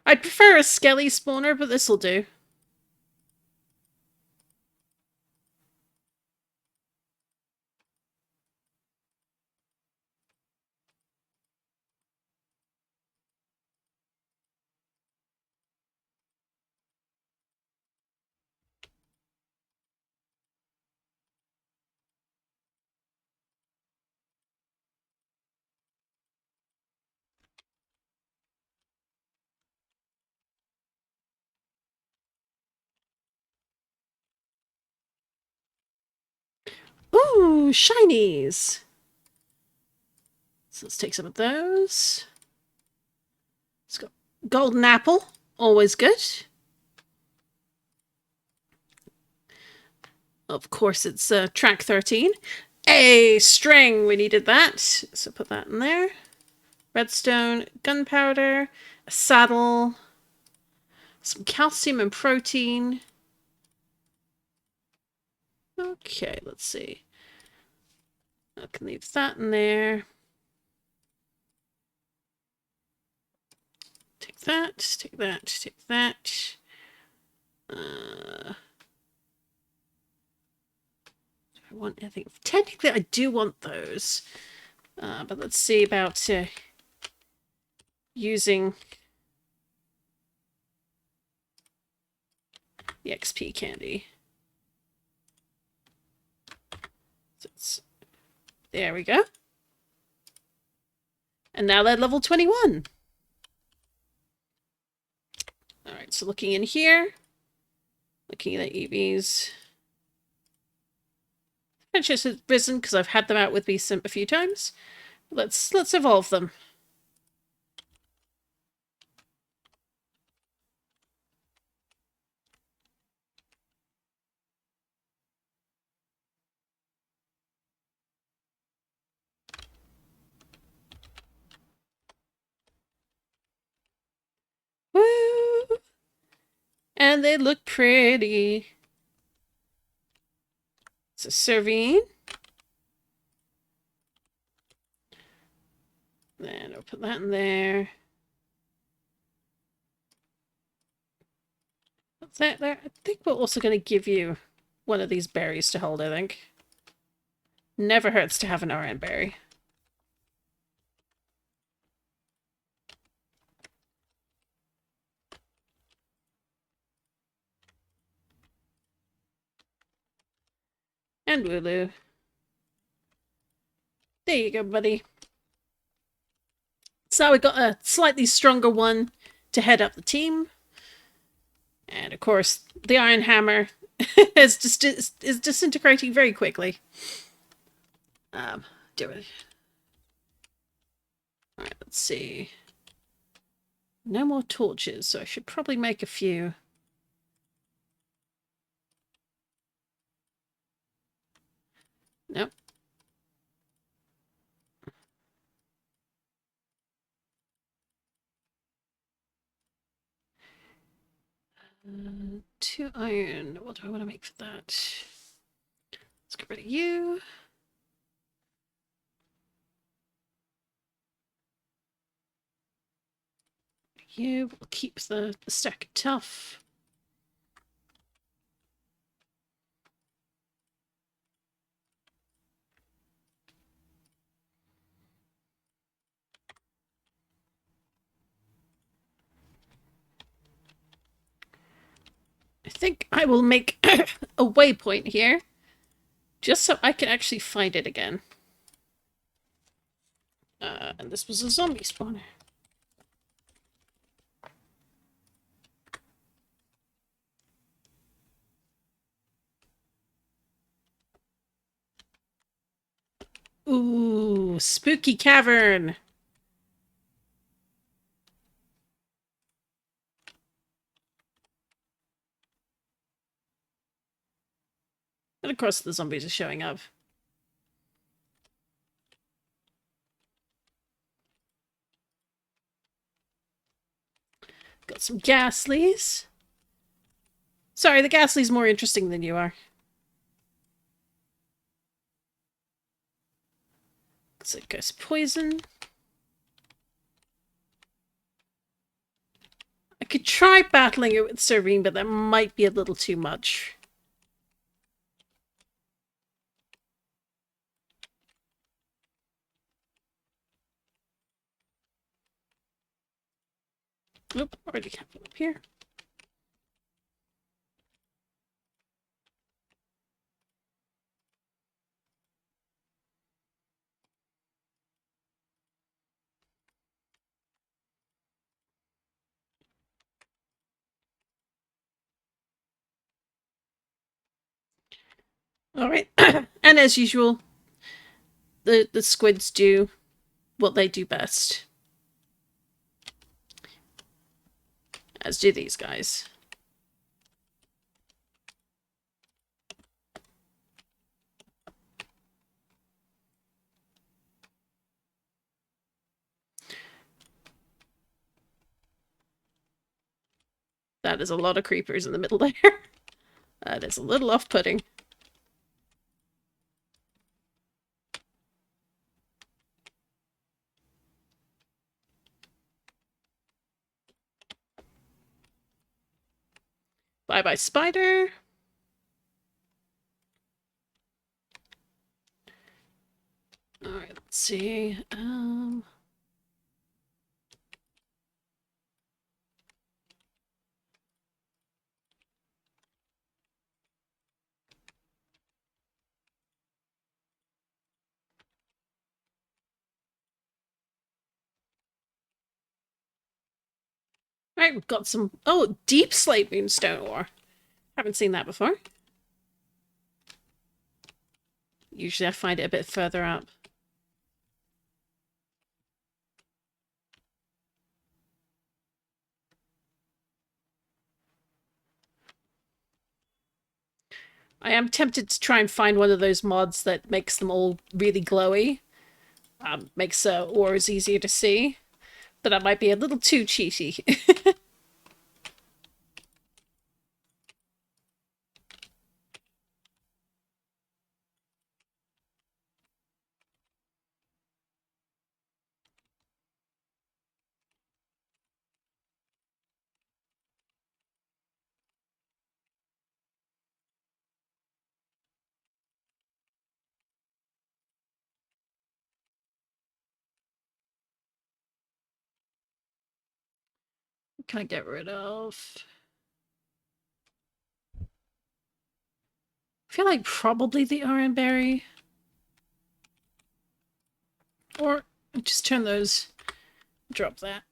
I'd prefer a skelly spawner, but this'll do. Ooh, shinies. So let's take some of those. Let's go. Golden apple. Always good. Of course, it's track 13. A string. We needed that. So put that in there. Redstone, gunpowder, a saddle, some calcium and protein. Okay, let's see. I can leave that in there. Take that, take that, take that. I want anything. Technically, I do want those. But let's see about using the XP candy. So there we go. And now they're level 21. Alright, so looking in here. Looking at the EVs. Temperature has risen because I've had them out with me a few times. Let's evolve them. Woo! And they look pretty. So serving. Then I'll put that in there. What's that there? I think we're also going to give you one of these berries to hold, I think. Never hurts to have an RN berry. And Wooloo. There you go, buddy. So we got a slightly stronger one to head up the team. And of course, the Iron Hammer is disintegrating very quickly. Do it. Alright, let's see. No more torches, so I should probably make a few. Nope. Two iron. What do I want to make for that? Let's get rid of you. You will keep the stack of tough. I think I will make a waypoint here, just so I can actually find it again. And this was a zombie spawner. Ooh, spooky cavern. And of course the zombies are showing up. Got some ghastlies. Sorry, the ghastly's more interesting than you are. So it goes poison. I could try battling it with Serene, but that might be a little too much. Nope, already have it up here. Alright, and as usual, the squids do what they do best. As do these guys. That is a lot of creepers in the middle there. That is a little off-putting. Bye-bye, spider. Alright, let's see. Alright, we've got some... Oh, deep slate moonstone ore. Haven't seen that before. Usually I find it a bit further up. I am tempted to try and find one of those mods that makes them all really glowy. Makes ores easier to see. But that might be a little too cheaty. Can I get rid of? I feel like probably the iron berry. Or just turn those, drop that.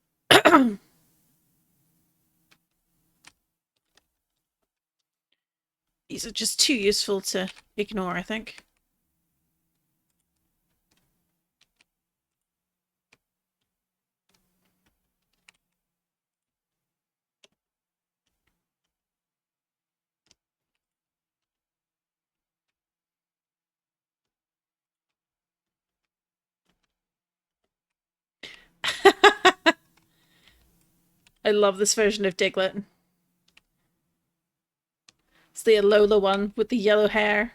These are just too useful to ignore, I think. I love this version of Diglett. It's the Alola one with the yellow hair.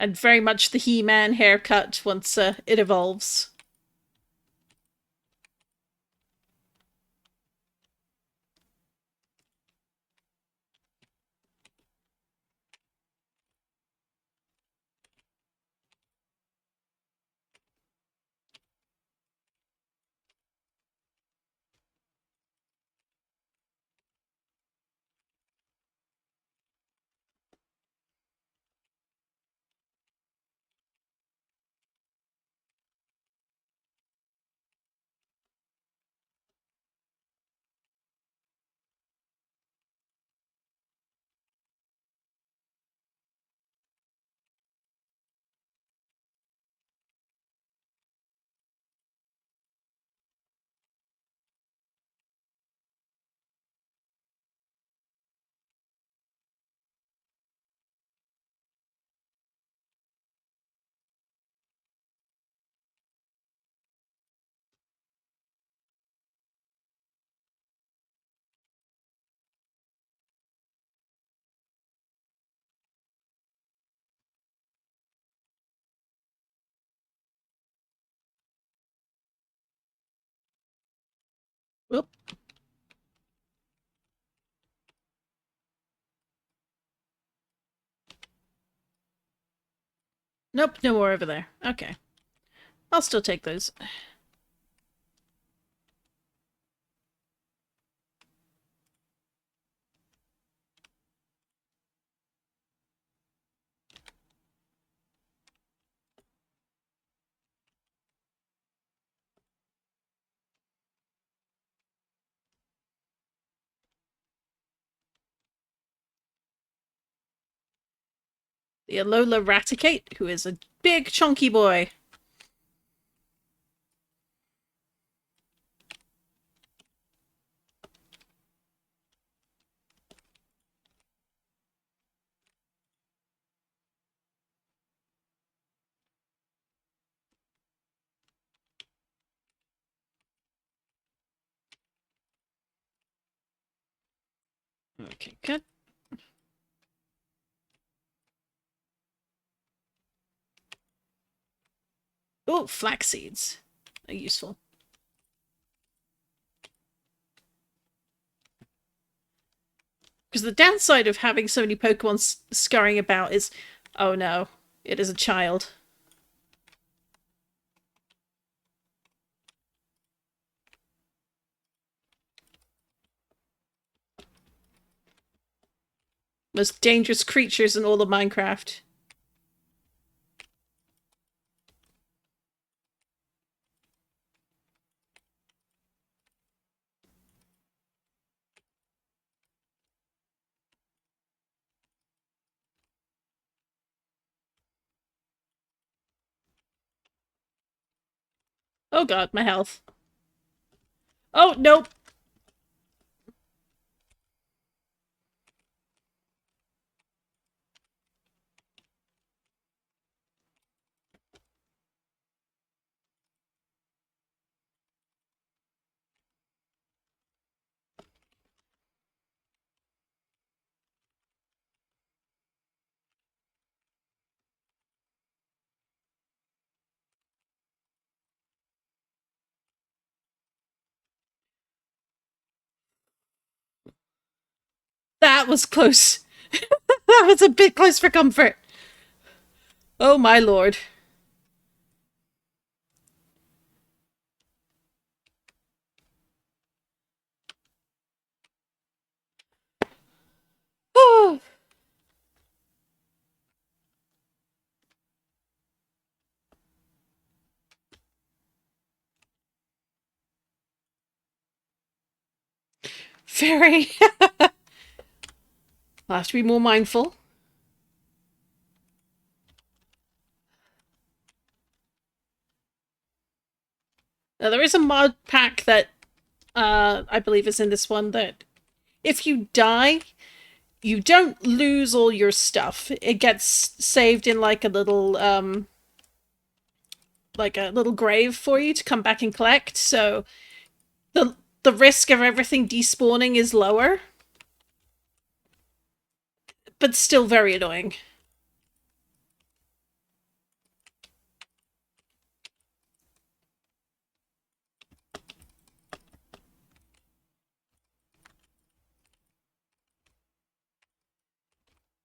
And very much the He-Man haircut once it evolves. Whoop. Nope, no more over there. Okay. I'll still take those. The Alola Raticate, who is a big chunky boy. Okay, good. Oh, flax seeds are useful. Because the downside of having so many Pokemon scurrying about is, oh no, it is a child. Most dangerous creatures in all of Minecraft. Oh god, my health. Oh, nope. That was close. That was a bit close for comfort. Oh my lord. Very. I'll have to be more mindful. Now, there is a mod pack that I believe is in this one that if you die, you don't lose all your stuff. It gets saved in like a little grave for you to come back and collect. So the risk of everything despawning is lower, but still very annoying.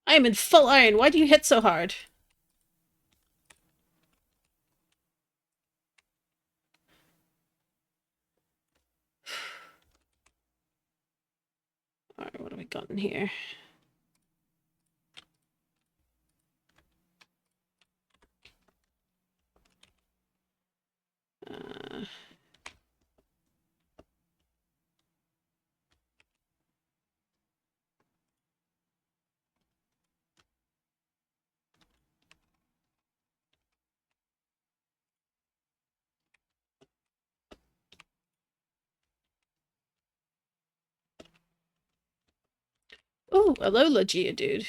I am in full iron. Why do you hit so hard? Alright, what have we got in here? Oh, Alola Geodude.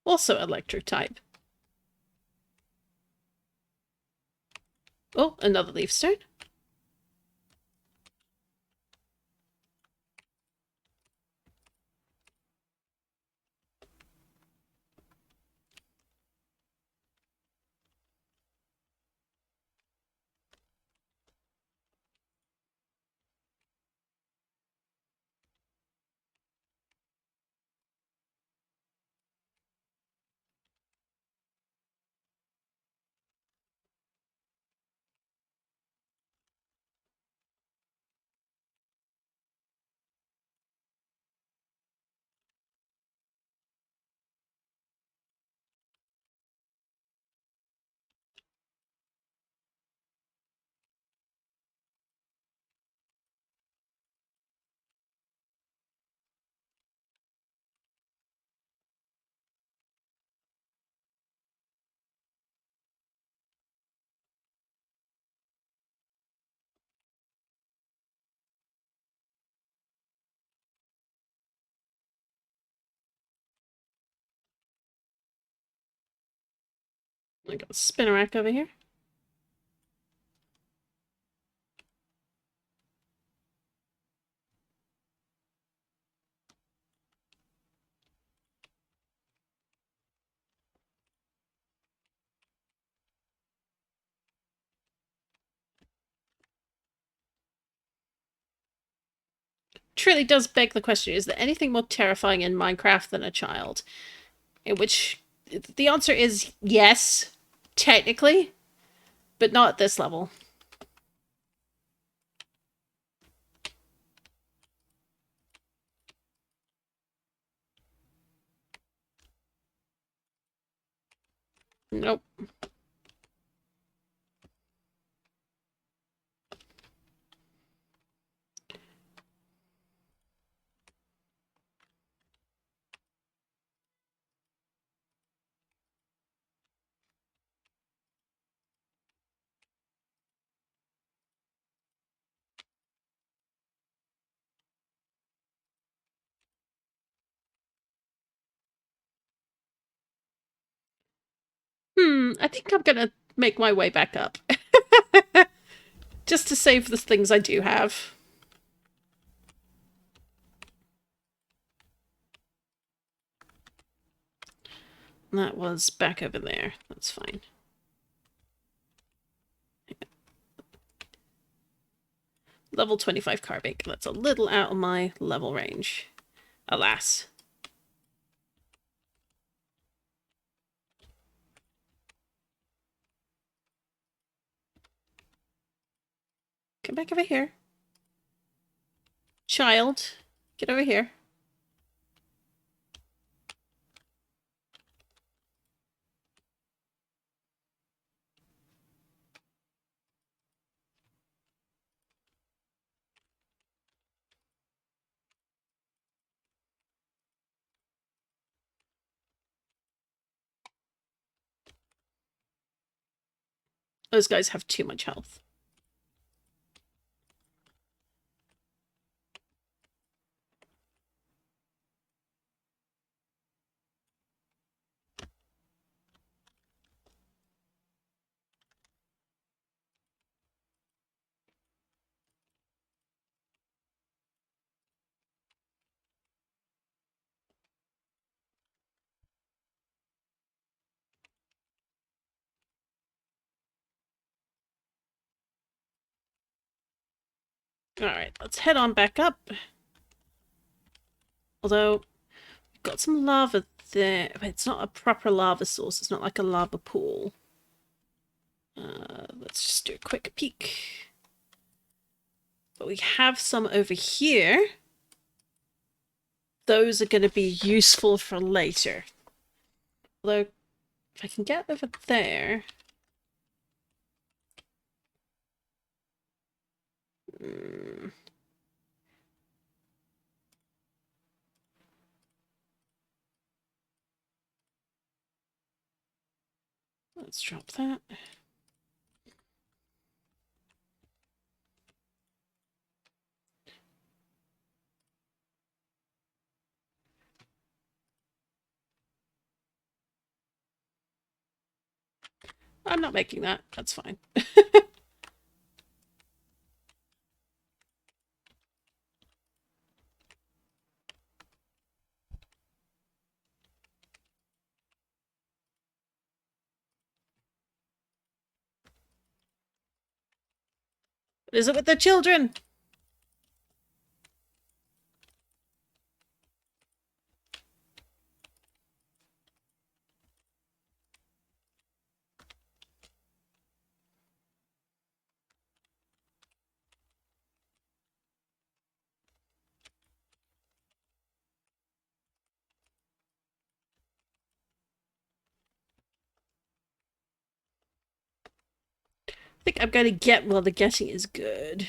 Also electric type. Oh, another leaf stone. I got a Spinnerack over here. Truly does beg the question, is there anything more terrifying in Minecraft than a child? In which the answer is yes, technically, but not at this level. Nope. I think I'm gonna make my way back up. Just to save the things I do have. That was back over there. That's fine. Level 25 Carbink. That's a little out of my level range. Alas. Come back over here. Child, get over here. Those guys have too much health. Alright, let's head on back up. Although, we've got some lava there. It's not a proper lava source. It's not like a lava pool. Let's just do a quick peek. But we have some over here. Those are going to be useful for later. Although, if I can get over there... Let's drop that. I'm not making that. That's fine. What is it with the children? I think I'm going to get while the getting is good.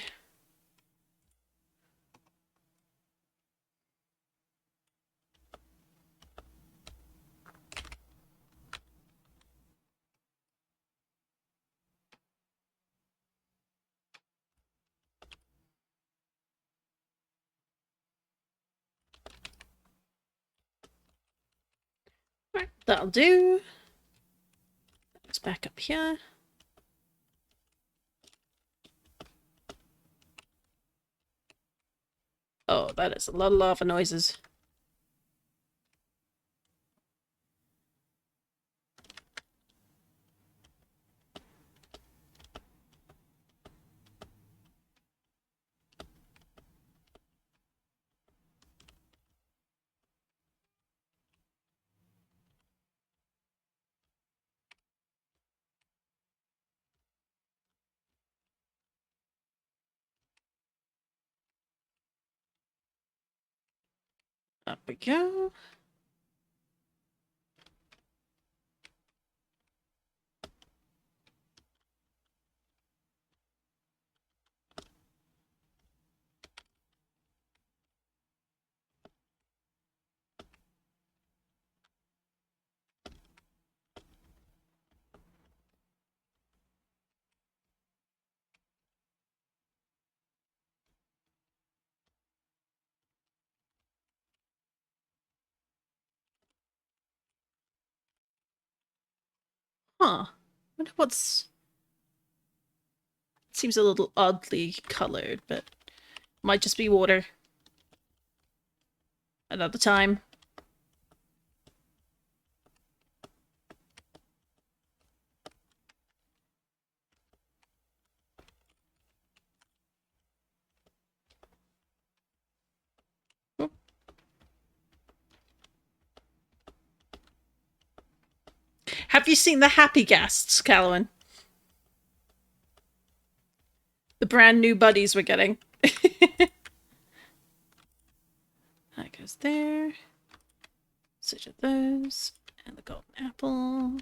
Right, that'll do. Let's back up here. Oh, that is a lot of lava noises. Up we go. Huh. I wonder what's... It seems a little oddly colored, but might just be water. Another time. Oh. Have you seen the happy ghasts, Callowin? The brand new buddies we're getting. That goes there. Such of those. And the golden apple.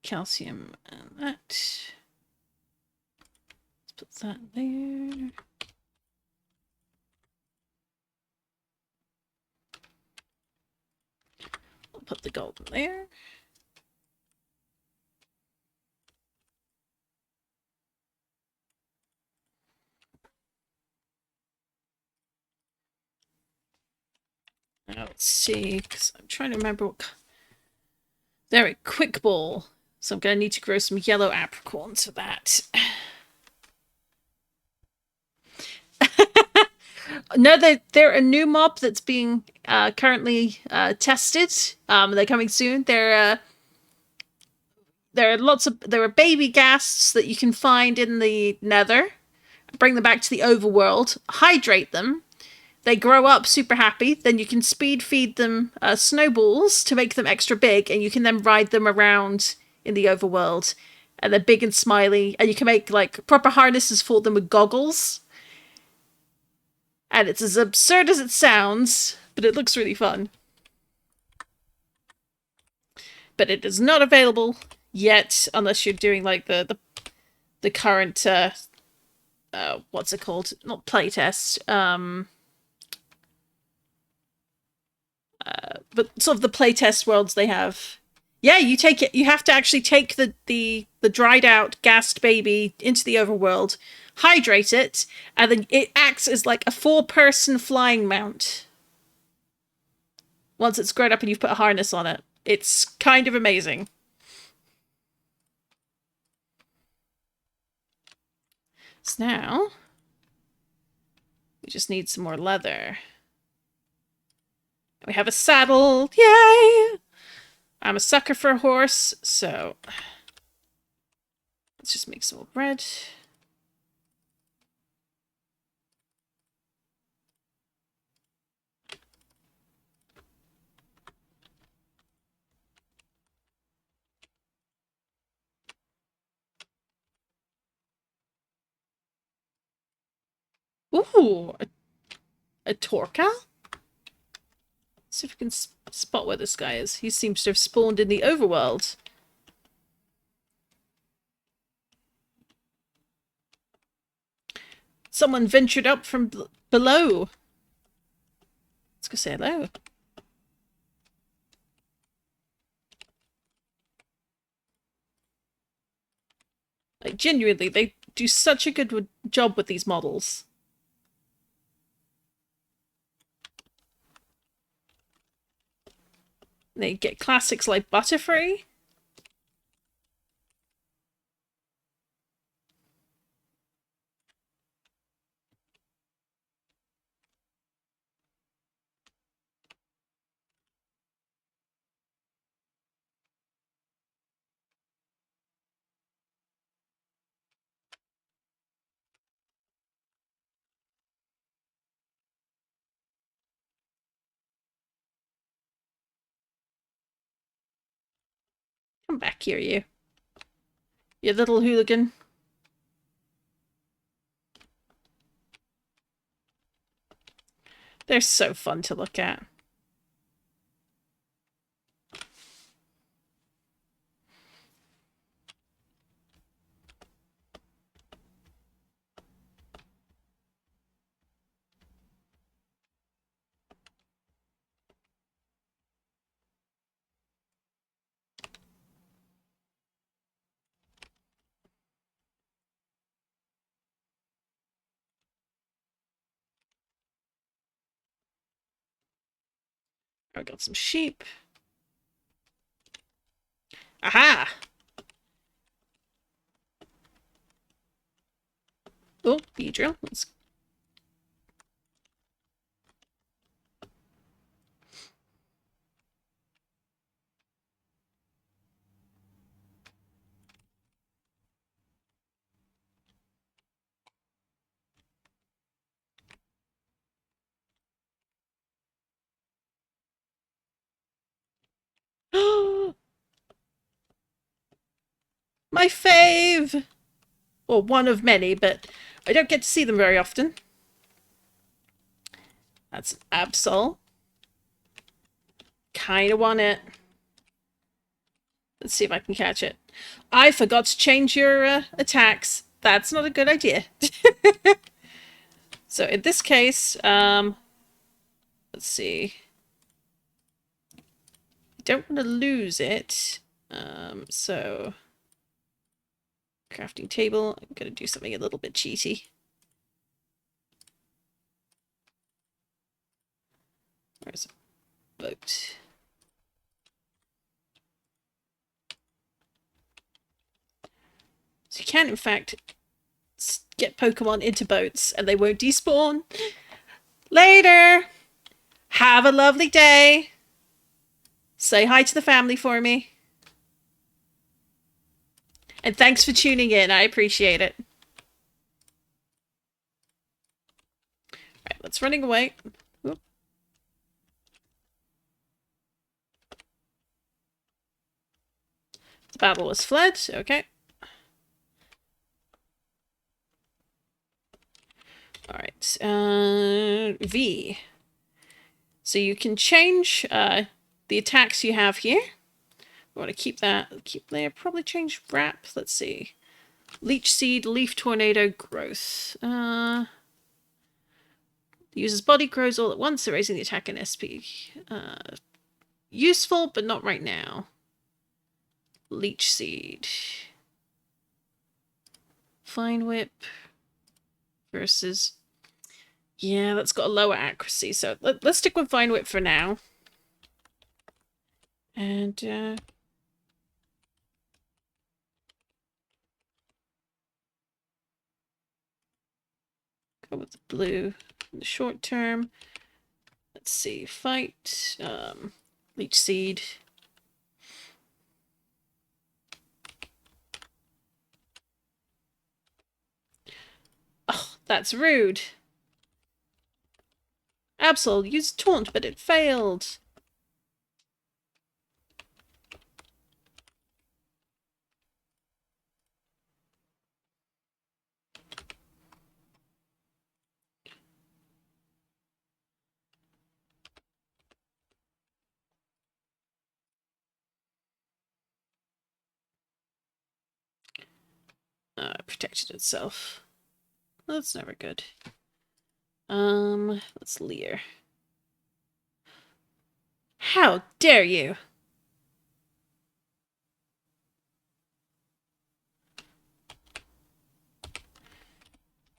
Calcium and that. Let's put that there. We'll put the golden there. Now let's see, because I'm trying to remember what... There, a quick ball. So I'm going to need to grow some yellow apricorns for that. No, they're a new mob that's being currently tested. They're coming soon. There are baby ghasts that you can find in the Nether. Bring them back to the overworld. Hydrate them. They grow up super happy. Then you can speed feed them snowballs to make them extra big, and you can then ride them around in the overworld. And they're big and smiley, and you can make like proper harnesses for them with goggles. And it's as absurd as it sounds, but it looks really fun. But it is not available yet, unless you're doing like the current what's it called? Not playtest. But sort of the playtest worlds they have. Yeah, you take it. You have to actually take the dried out, gassed baby into the overworld, hydrate it, and then it acts as like a 4-person flying mount. Once it's grown up and you've put a harness on it, it's kind of amazing. So now we just need some more leather. We have a saddle. Yay! I'm a sucker for a horse, so let's just make some more bread. Ooh, a Torcal? Let's see if we can spot where this guy is. He seems to have spawned in the overworld. Someone ventured up from below. Let's go say hello. Like, genuinely, they do such a good job with these models. They get classics like Butterfree. Come back here, you. You little hooligan. They're so fun to look at. I got some sheep. Aha! Oh, Beedrill. Let's... My fave! Well, one of many, but I don't get to see them very often. That's an Absol. Kinda want it. Let's see if I can catch it. I forgot to change your attacks. That's not a good idea. So in this case, let's see. Don't want to lose it. So crafting table. I'm gonna do something a little bit cheaty. Where's it? boat. So you can, in fact, get Pokemon into boats and they won't despawn. Later! Have a lovely day! Say hi to the family for me. And thanks for tuning in. I appreciate it. Alright, let's running away. Whoop. The battle was fled. Okay. Alright. V. So you can change the attacks you have here. I want to keep that. Keep there. Probably change wrap. Let's see. Leech Seed, Leaf Tornado, Growth. The user's body grows all at once, erasing the attack and SP. Useful, but not right now. Leech Seed. Fine Whip versus... Yeah, that's got a lower accuracy, so let's stick with Vine Whip for now. And, go with the blue in the short term. Let's see, fight, Leech Seed. Oh, that's rude. Absol used Taunt, but it failed. Protected itself. That's never good. Let's leer. How dare you?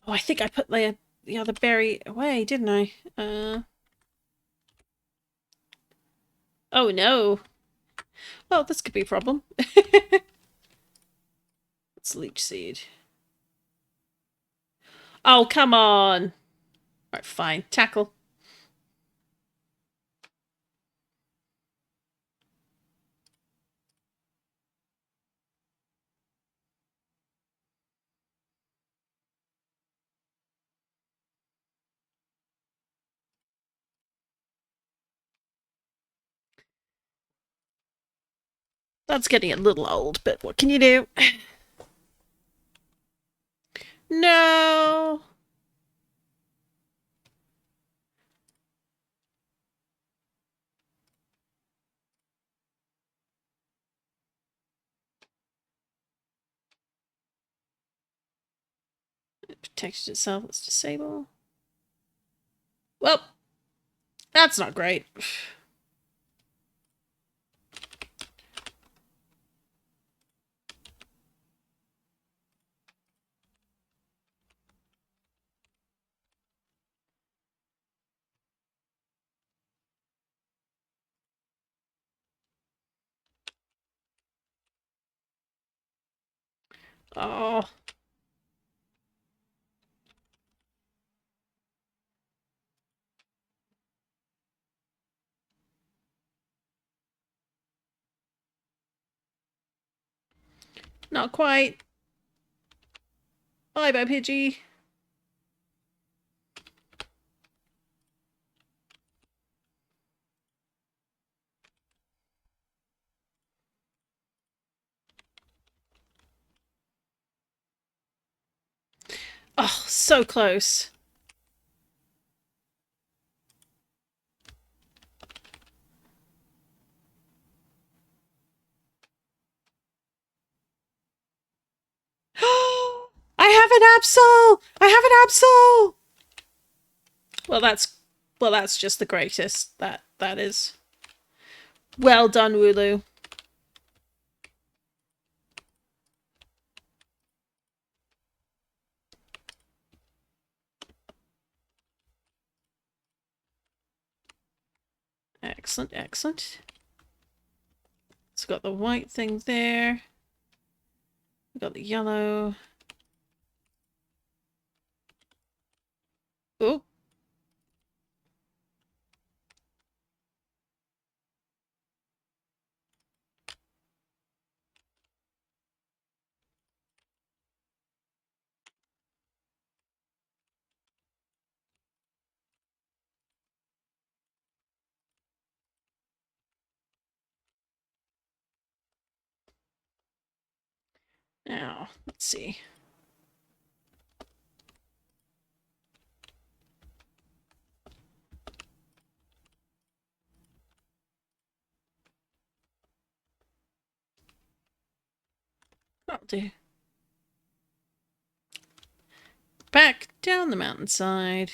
Oh, I think I put the other berry away, didn't I? Oh no. Well, this could be a problem. Let's Leech Seed. Oh, come on. Alright, fine. Tackle. That's getting a little old, but what can you do? No. It protected itself. Let's disable. Well, that's not great. Oh. Not quite. Bye-bye, Pidgey. Oh, so close. I have an Absol! I have an Absol! Well, that's just the greatest. That is. Well done, Wooloo. Excellent, excellent. It's got the white thing there. We've got the yellow. Oh. Now, let's see. That'll do. Back down the mountainside.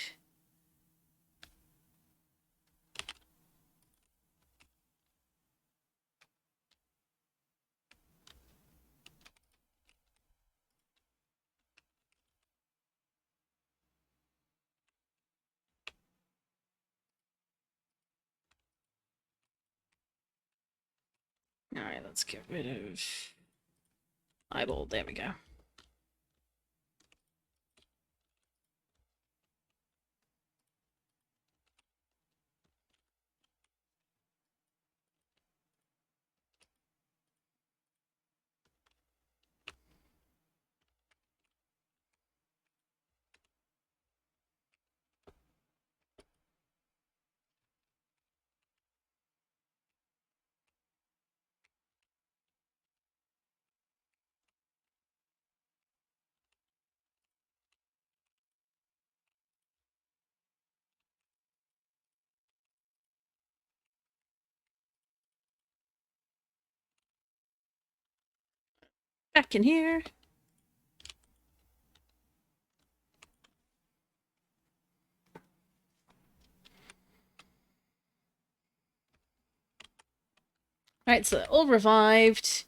Alright, let's get rid of eyeball. There we go. Back in here. Alright, so all revived.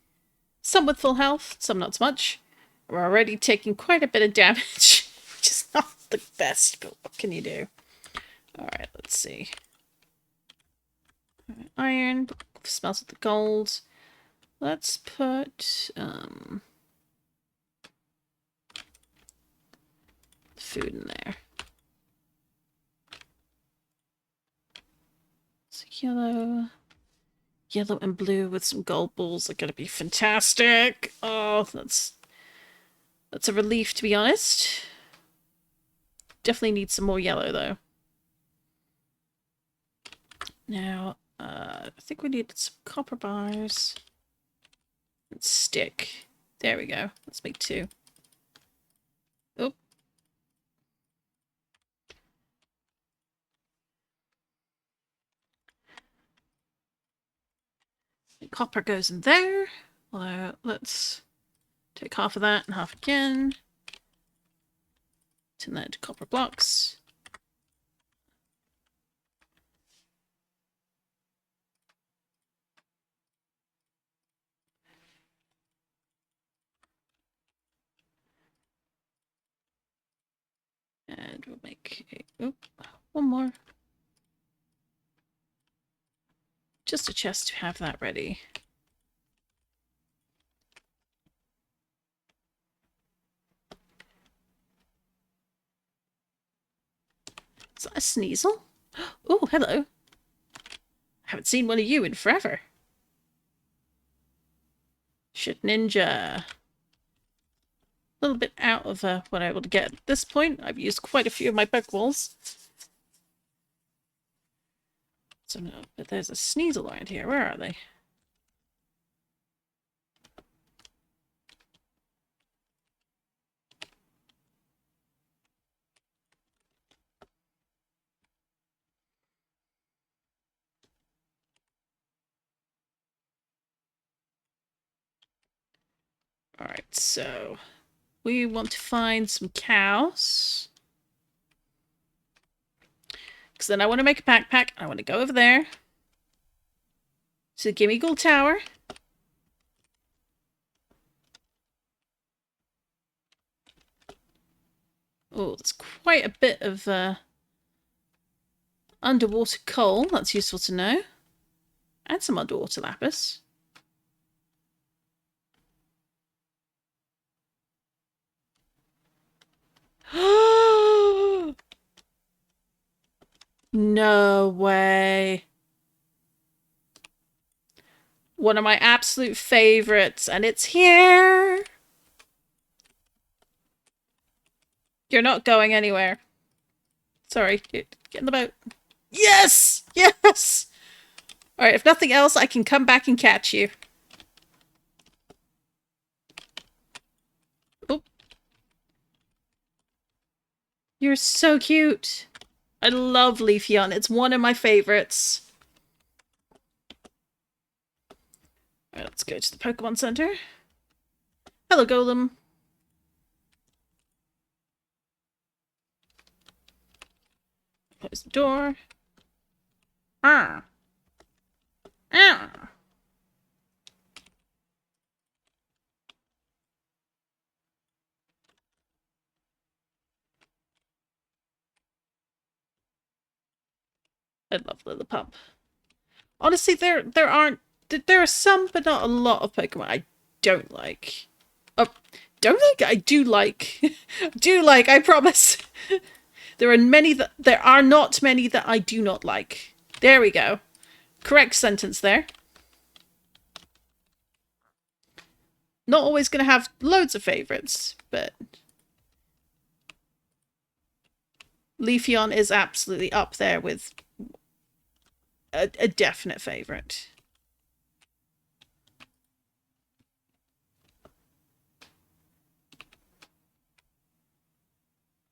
Some with full health, some not so much. We're already taking quite a bit of damage, which is not the best, but what can you do? Alright, let's see. Iron, smells of the gold. Let's put food in there. So yellow. Yellow and blue with some gold balls are gonna be fantastic. Oh, that's a relief, to be honest. Definitely need some more yellow though. Now, I think we need some copper bars. And stick. There we go. Let's make 2. Oh. The copper goes in there. Let's take half of that and half again. Turn that into copper blocks. And we'll make one more. Just a chest to have that ready. Is that a Sneasel? Oh, hello. Haven't seen one of you in forever. Shit ninja. A little bit out of what I'm able to get at this point. I've used quite a few of my Pokeballs. So no, but there's a Sneasel around here. Where are they? Alright, so we want to find some cows. Because then I want to make a backpack. I want to go over there to the Gimme Gold Tower. Oh, there's quite a bit of underwater coal. That's useful to know. And some underwater lapis. No way. One of my absolute favorites, and it's here. You're not going anywhere. Sorry, get in the boat. Yes! Yes! Alright, if nothing else, I can come back and catch you. Oh. You're so cute. I love Leafeon. It's one of my favorites. Alright, let's go to the Pokemon Center. Hello, Golem. Close the door. Ah. Ah. I love Lillipup. Honestly, there are some, but not a lot of Pokemon I don't like. Oh, don't like? I do like. Do like, I promise. There are not many that I do not like. There we go. Correct sentence there. Not always going to have loads of favorites, but Leafeon is absolutely up there with a definite favorite.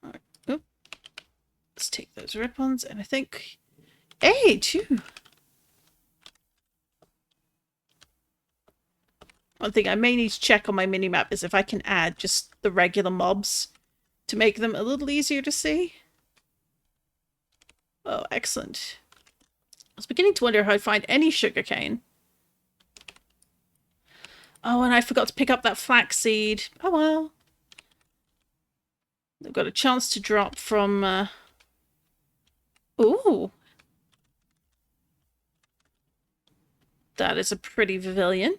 All right. Oop. Let's take those Rip-Ons, and I think... Hey, too! One thing I may need to check on my minimap is if I can add just the regular mobs to make them a little easier to see. Oh, excellent. I was beginning to wonder how I'd find any sugarcane. Oh, and I forgot to pick up that flaxseed. Oh well. They've got a chance to drop from... Ooh. That is a pretty Pavilion.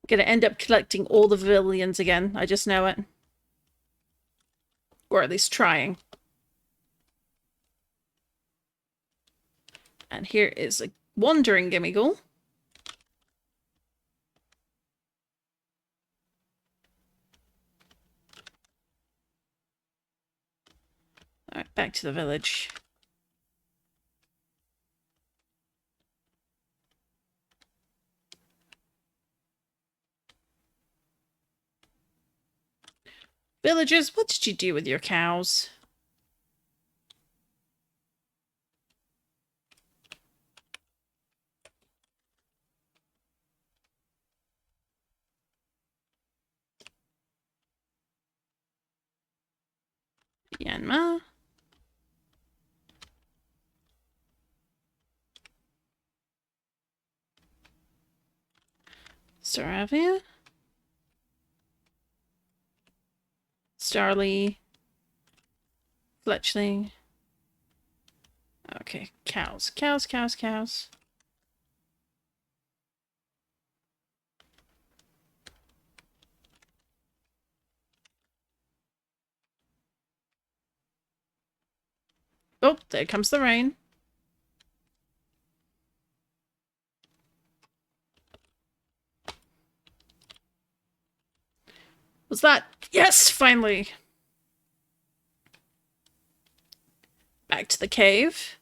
Gonna end up collecting all the Pavilions again. I just know it. Or at least trying. And here is a wandering Gimmighoul. Alright, back to the village. Villagers, what did you do with your cows? Yanma. Saravia. Starly. Fletchling. Okay, cows. Cows, cows, cows. Oh, there comes the rain. Was that? Yes, finally. Back to the cave.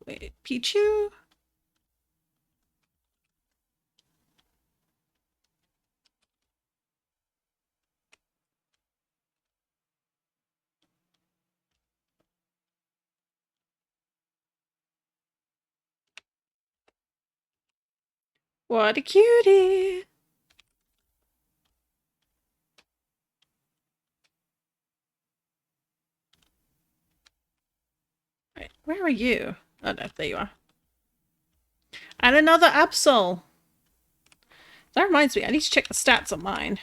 Wait, Pichu? What a cutie! Right, where are you? Oh no, there you are. And another Absol. That reminds me, I need to check the stats on mine.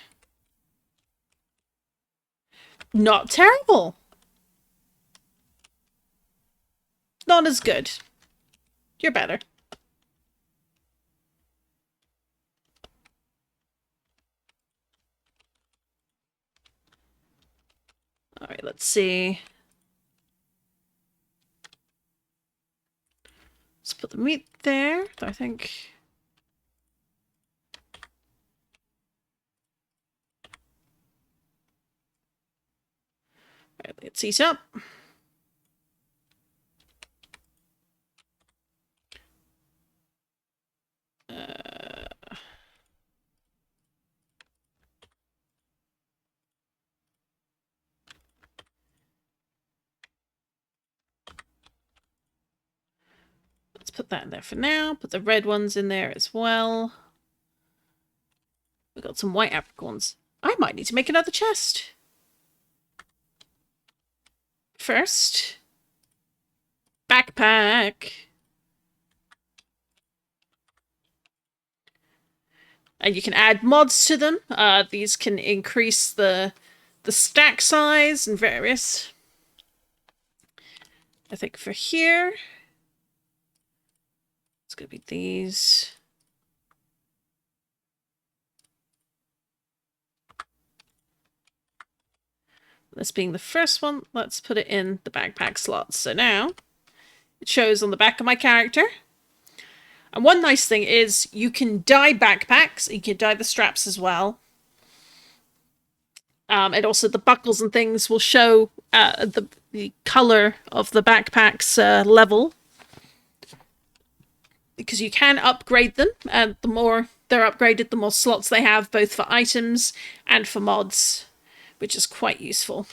Not terrible. Not as good. You're better. Alright, let's see. Let's put the meat there, I think. Alright, let's eat up. Let's put that in there for now. Put the red ones in there as well. We've got some white apricorns. I might need to make another chest. First, backpack. And you can add mods to them. These can increase the stack size and various. I think for here, it's going to be these. This being the first one, let's put it in the backpack slots. So now, it shows on the back of my character. And one nice thing is you can dye backpacks. You can dye the straps as well. And also the buckles and things will show the color of the backpack's level. Because you can upgrade them. And the more they're upgraded, the more slots they have, both for items and for mods. Which is quite useful.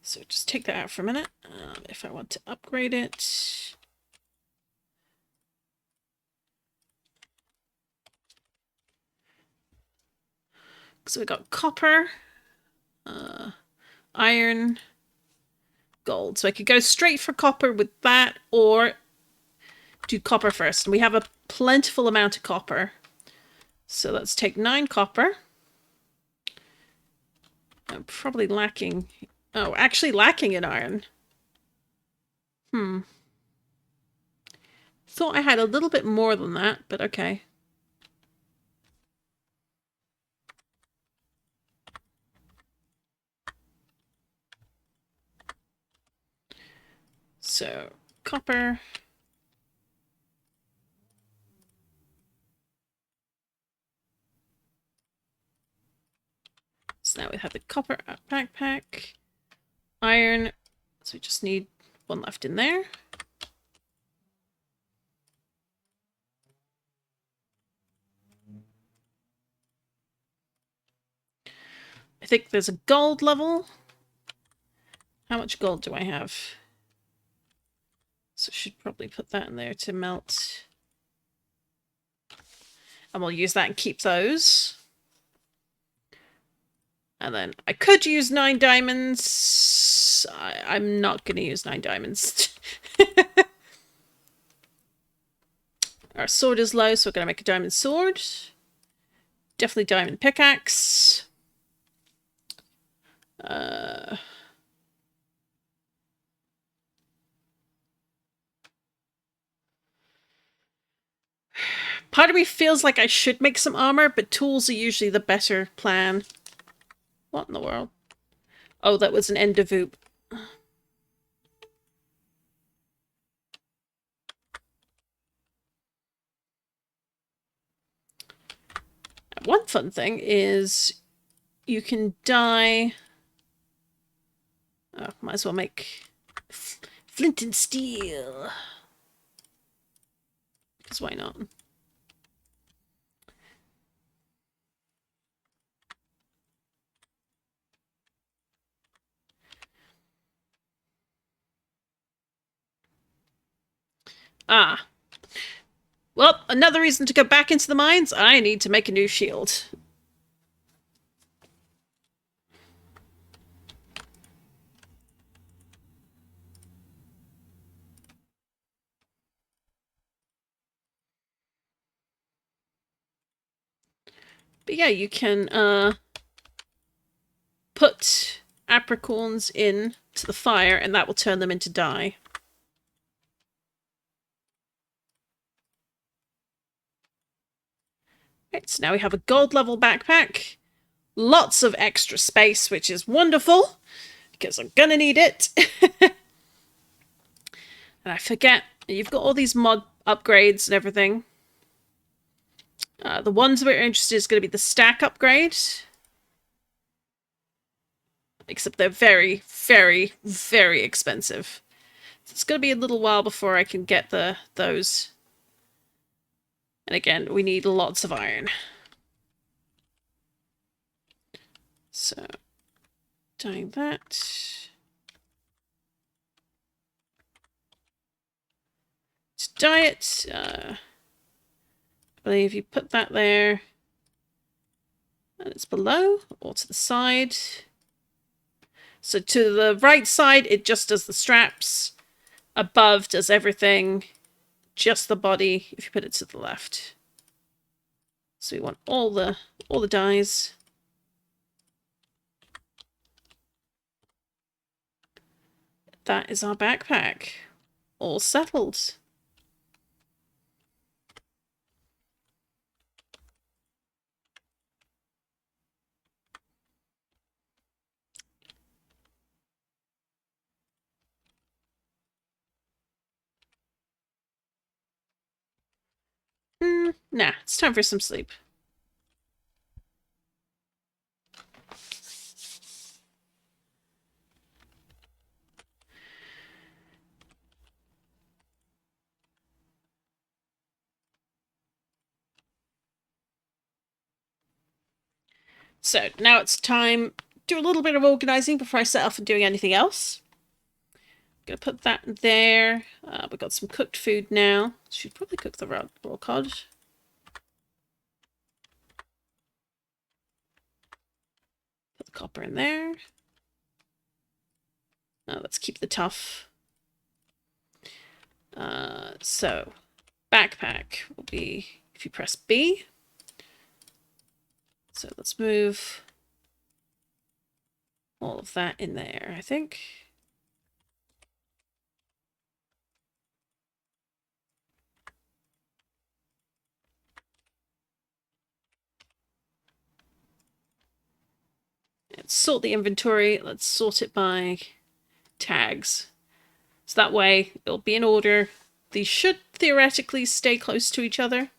So just take that out for a minute. If I want to upgrade it. So we got copper, iron, gold. So I could go straight for copper with that, or do copper first. And we have a plentiful amount of copper. So let's take 9 copper. I'm probably lacking... Oh, actually lacking in iron. Thought I had a little bit more than that, but okay. So, copper... So now we have the copper backpack, iron, so we just need one left in there. I think there's a gold level. How much gold do I have? So I should probably put that in there to melt. And we'll use that and keep those. And then I could use 9 diamonds. I'm not going to use 9 diamonds. Our sword is low, so we're going to make a diamond sword. Definitely diamond pickaxe. Part of me feels like I should make some armor, but tools are usually the better plan. What in the world? Oh, that was an ender voop. One fun thing is you can dye... Oh, might as well make flint and steel. Because why not? Ah. Well, another reason to go back into the mines. I need to make a new shield. But yeah, you can put apricorns in to the fire and that will turn them into dye. Right, so now we have a gold level backpack. Lots of extra space, which is wonderful, because I'm gonna need it. And I forget, you've got all these mod upgrades and everything. The ones we're interested in is going to be the stack upgrade. Except they're very, very, very expensive. So it's going to be a little while before I can get those. And again, we need lots of iron. So, doing that. To dye it, I believe you put that there. And it's below or to the side. So to the right side, it just does the straps. Above does everything. Just the body if you put it to the left. So we want all the dyes. That is our backpack. All settled. Nah, it's time for some sleep. So now it's time to do a little bit of organizing before I set off and doing anything else. I'm gonna put that there. We've got some cooked food now. Should probably cook the raw cod. Put the copper in there. Let's keep the tough. So backpack will be if you press B. So let's move all of that in there, I think. Let's sort the inventory. Let's sort it by tags. So that way it'll be in order. These should theoretically stay close to each other.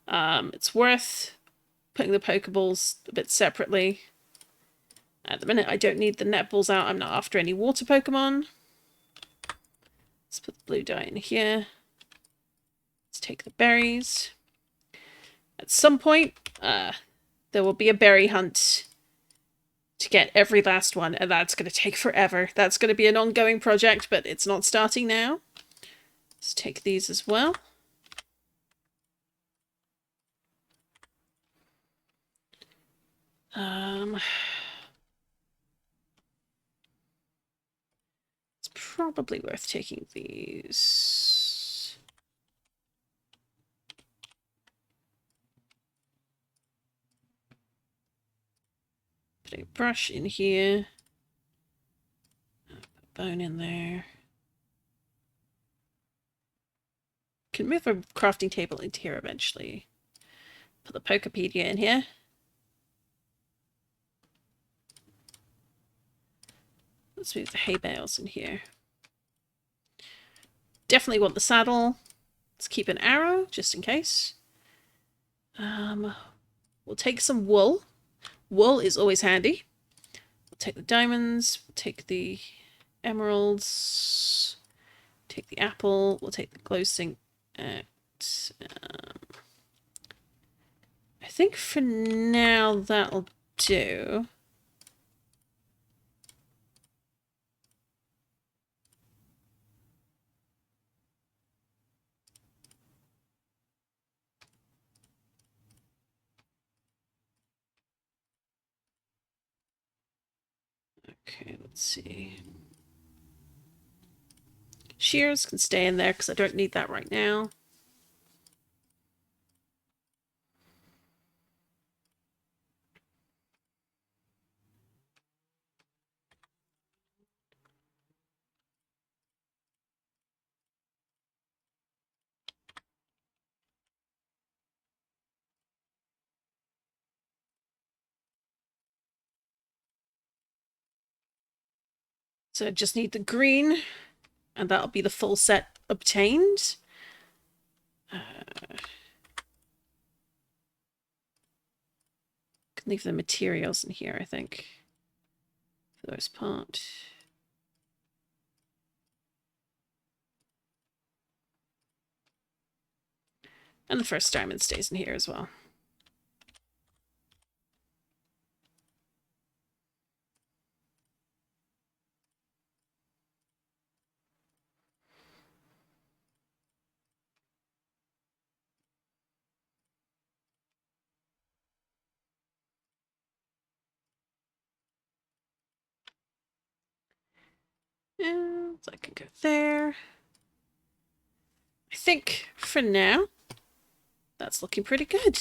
It's worth putting the Pokeballs a bit separately. At the minute, I don't need the netballs out. I'm not after any water Pokemon. Let's put the blue dye in here. Let's take the berries. At some point, there will be a berry hunt to get every last one, and that's going to take forever. That's going to be an ongoing project, but it's not starting now. Let's take these as well. It's probably worth taking these. Putting a brush in here. Put a bone in there. Can move a crafting table into here eventually. Put the Pokepedia in here. Let's move the hay bales in here. Definitely want the saddle. Let's keep an arrow, just in case. We'll take some wool. Wool is always handy. We'll take the diamonds. We'll take the emeralds. Take the apple. We'll take the glow stink. I think for now that'll do. Okay, let's see. Shears can stay in there because I don't need that right now. So I just need the green, and that'll be the full set obtained. Can leave the materials in here, I think, for the most part. And the first diamond stays in here as well. And I can go there. I think for now, that's looking pretty good.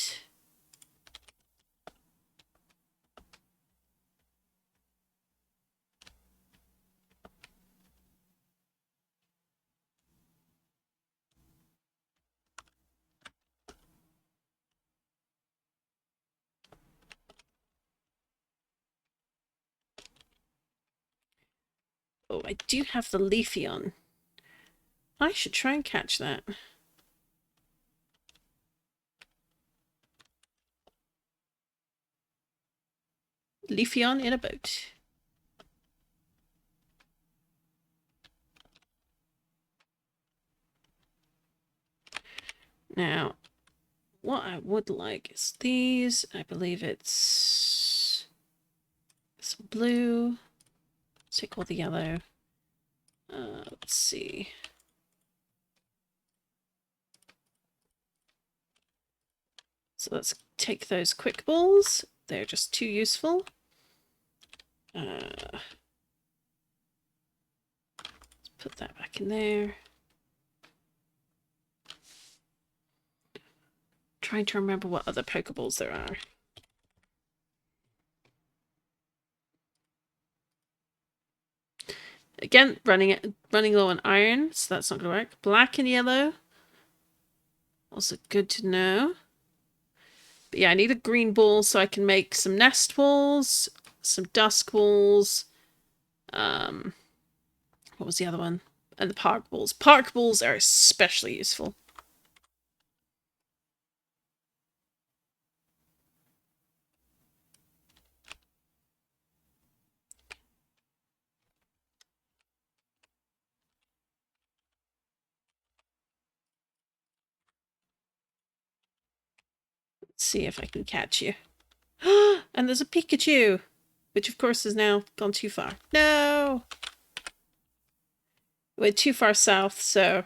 Oh, I do have the leafy on. I should try and catch that. Leafeon in a boat. Now, what I would like is these. I believe it's some blue. Take all the yellow. Let's see. So let's take those quick balls. They're just too useful. Let's put that back in there. Trying to remember what other Pokeballs there are. Again, running low on iron, so that's not going to work. Black and yellow. Also good to know. But yeah, I need a green ball so I can make some nest balls, some dusk balls. What was the other one? And the park balls. Park balls are especially useful. Let's see if I can catch you. And there's a Pikachu, which of course has now gone too far. No! Went too far south, so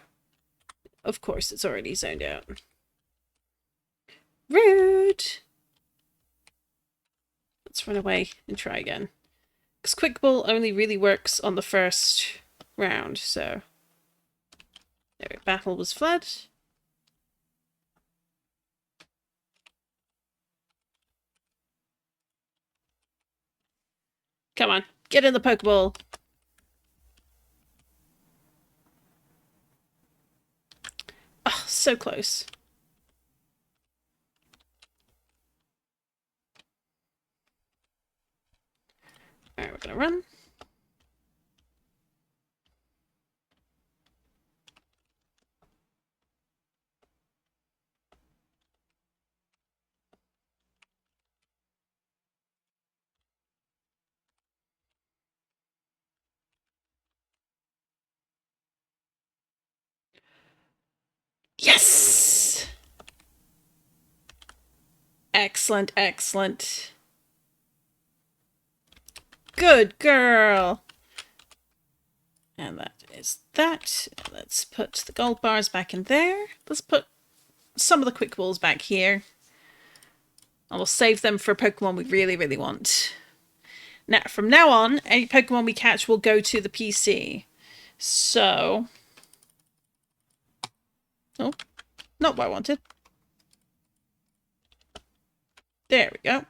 of course it's already zoned out. Rude! Let's run away and try again. Because Quick Ball only really works on the first round, so... There, battle was fled. Come on, get in the Pokeball. Oh, so close. Alright, we're gonna run. Yes! Excellent, excellent. Good girl. And that is that. Let's put the gold bars back in there. Let's put some of the quick balls back here. And we'll save them for Pokemon we really, really want. Now, from now on, any Pokemon we catch will go to the PC. So... Oh, not what I wanted. There we go.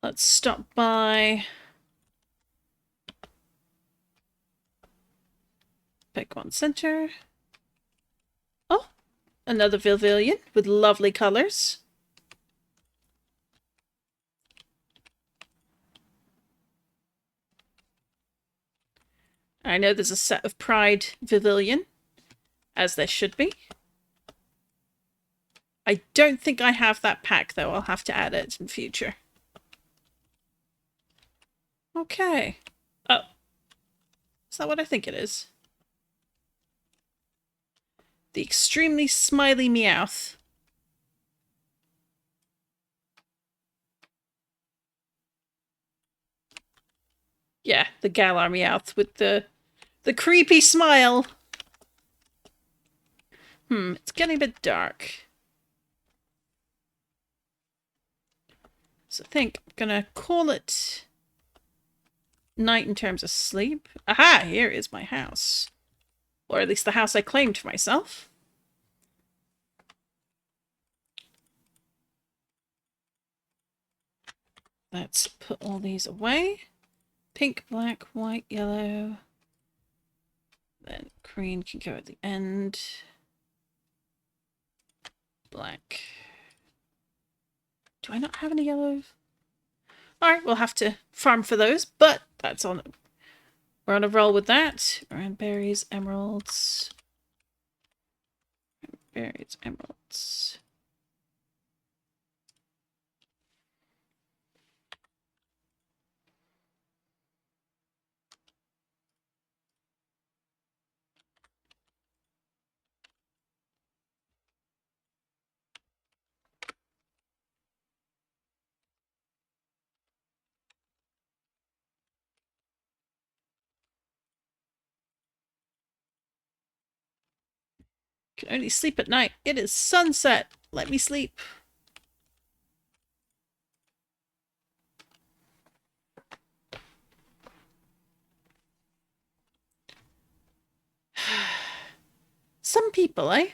Let's stop by Pokemon Center. Oh, another Pavilion with lovely colors. I know there's a set of Pride Pavilion, as there should be. I don't think I have that pack, though. I'll have to add it in future. Okay. Oh. Is that what I think it is? The extremely smiley Meowth. Yeah, the Galar Meowth with the creepy smile. It's getting a bit dark. So I think I'm gonna call it night in terms of sleep. Aha! Here is my house. Or at least the house I claimed for myself. Let's put all these away. Pink, black, white, yellow. Then green can go at the end. Black. Do I not have any yellows? Alright, we'll have to farm for those, but that's on. We're on a roll with that. Around berries, emeralds. Berries, emeralds. Can only sleep at night. It is sunset. Let me sleep. Some people, eh?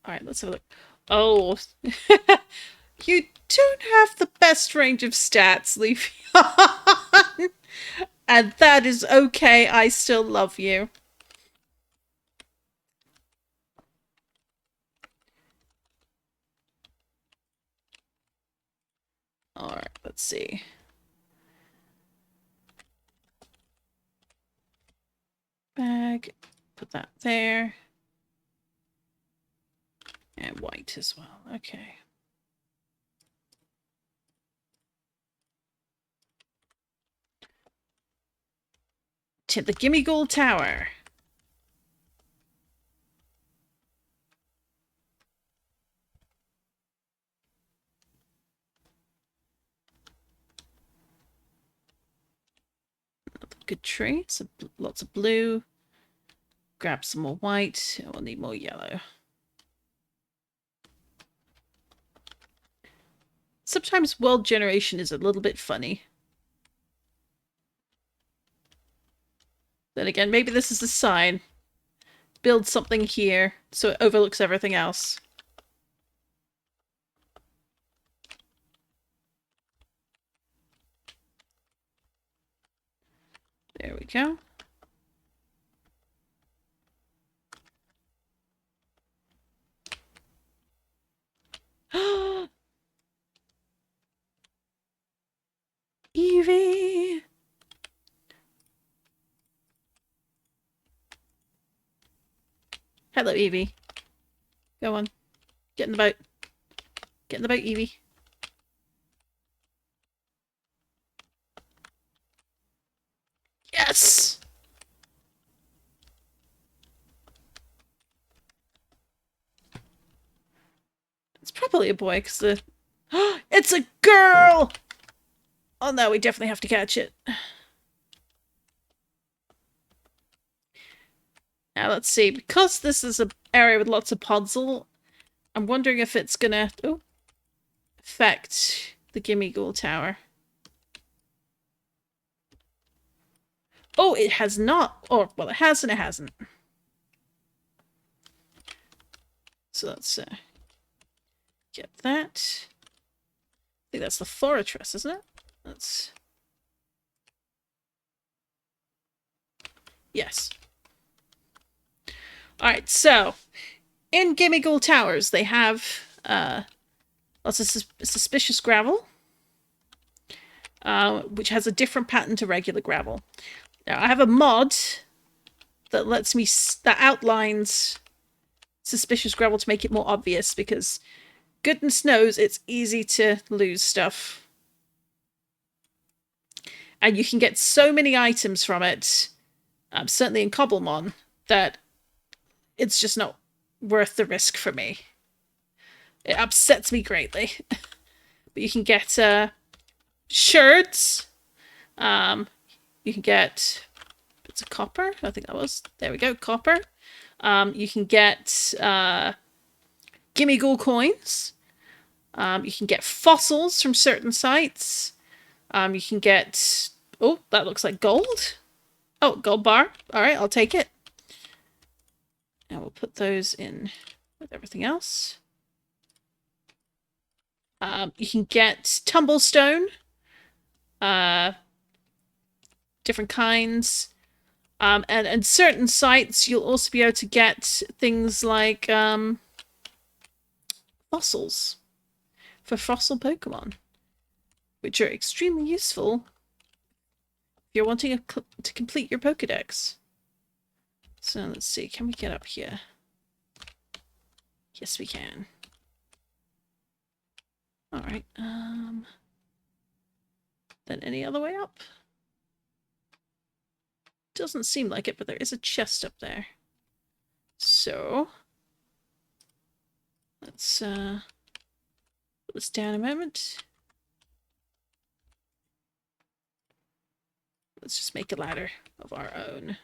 Alright, let's have a look. Oh. You don't have the best range of stats, Leafeon. And that is okay. I still love you. Alright, let's see. Bag. Put that there. And white as well. Okay. To the Gimme Gold Tower. Another good tree. So lots of blue. Grab some more white. We'll need more yellow. Sometimes world generation is a little bit funny. Then again, maybe this is a sign. Build something here so it overlooks everything else. There we go. Evie! Hello, Evie. Go on. Get in the boat. Get in the boat, Evie. Yes! It's probably a boy, because the... It's a girl! Oh no, we definitely have to catch it. Now let's see, because this is an area with lots of podzol, I'm wondering if it's gonna affect the Gimme Ghoul Tower. Oh, it has not. Or, well, it has and it hasn't. So let's get that. I think that's the fortress, isn't it? Let's... Yes. Alright, so in Gimme Ghoul Towers, they have lots of suspicious gravel, which has a different pattern to regular gravel. Now, I have a mod that lets me, that outlines suspicious gravel to make it more obvious, because goodness knows it's easy to lose stuff. And you can get so many items from it, certainly in Cobblemon, that it's just not worth the risk for me. It upsets me greatly. But you can get sherds. You can get bits of copper. I think that was... There we go, copper. You can get gimme ghoul coins. You can get fossils from certain sites. You can get... Oh, that looks like gold. Oh, gold bar. Alright, I'll take it. And we'll put those in with everything else. You can get tumblestone. Different kinds. And certain sites, you'll also be able to get things like fossils for fossil Pokemon, which are extremely useful if you're wanting to complete your Pokedex. So let's see, can we get up here? Yes, we can. Alright, then any other way up? Doesn't seem like it, but there is a chest up there. So let's put this down a moment. Let's just make a ladder of our own.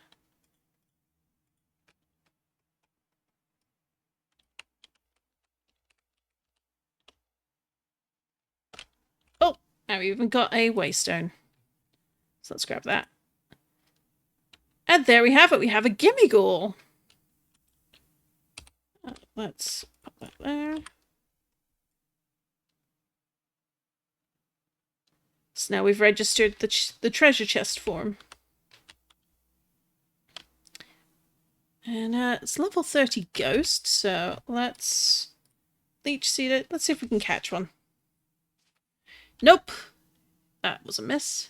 Oh, now we even got a waystone. So let's grab that. And there we have it. We have a gimme ghoul. Let's pop that there. So now we've registered the treasure chest form. And it's level 30 ghost, so let's leech seed it. Let's see if we can catch one. Nope. That was a miss.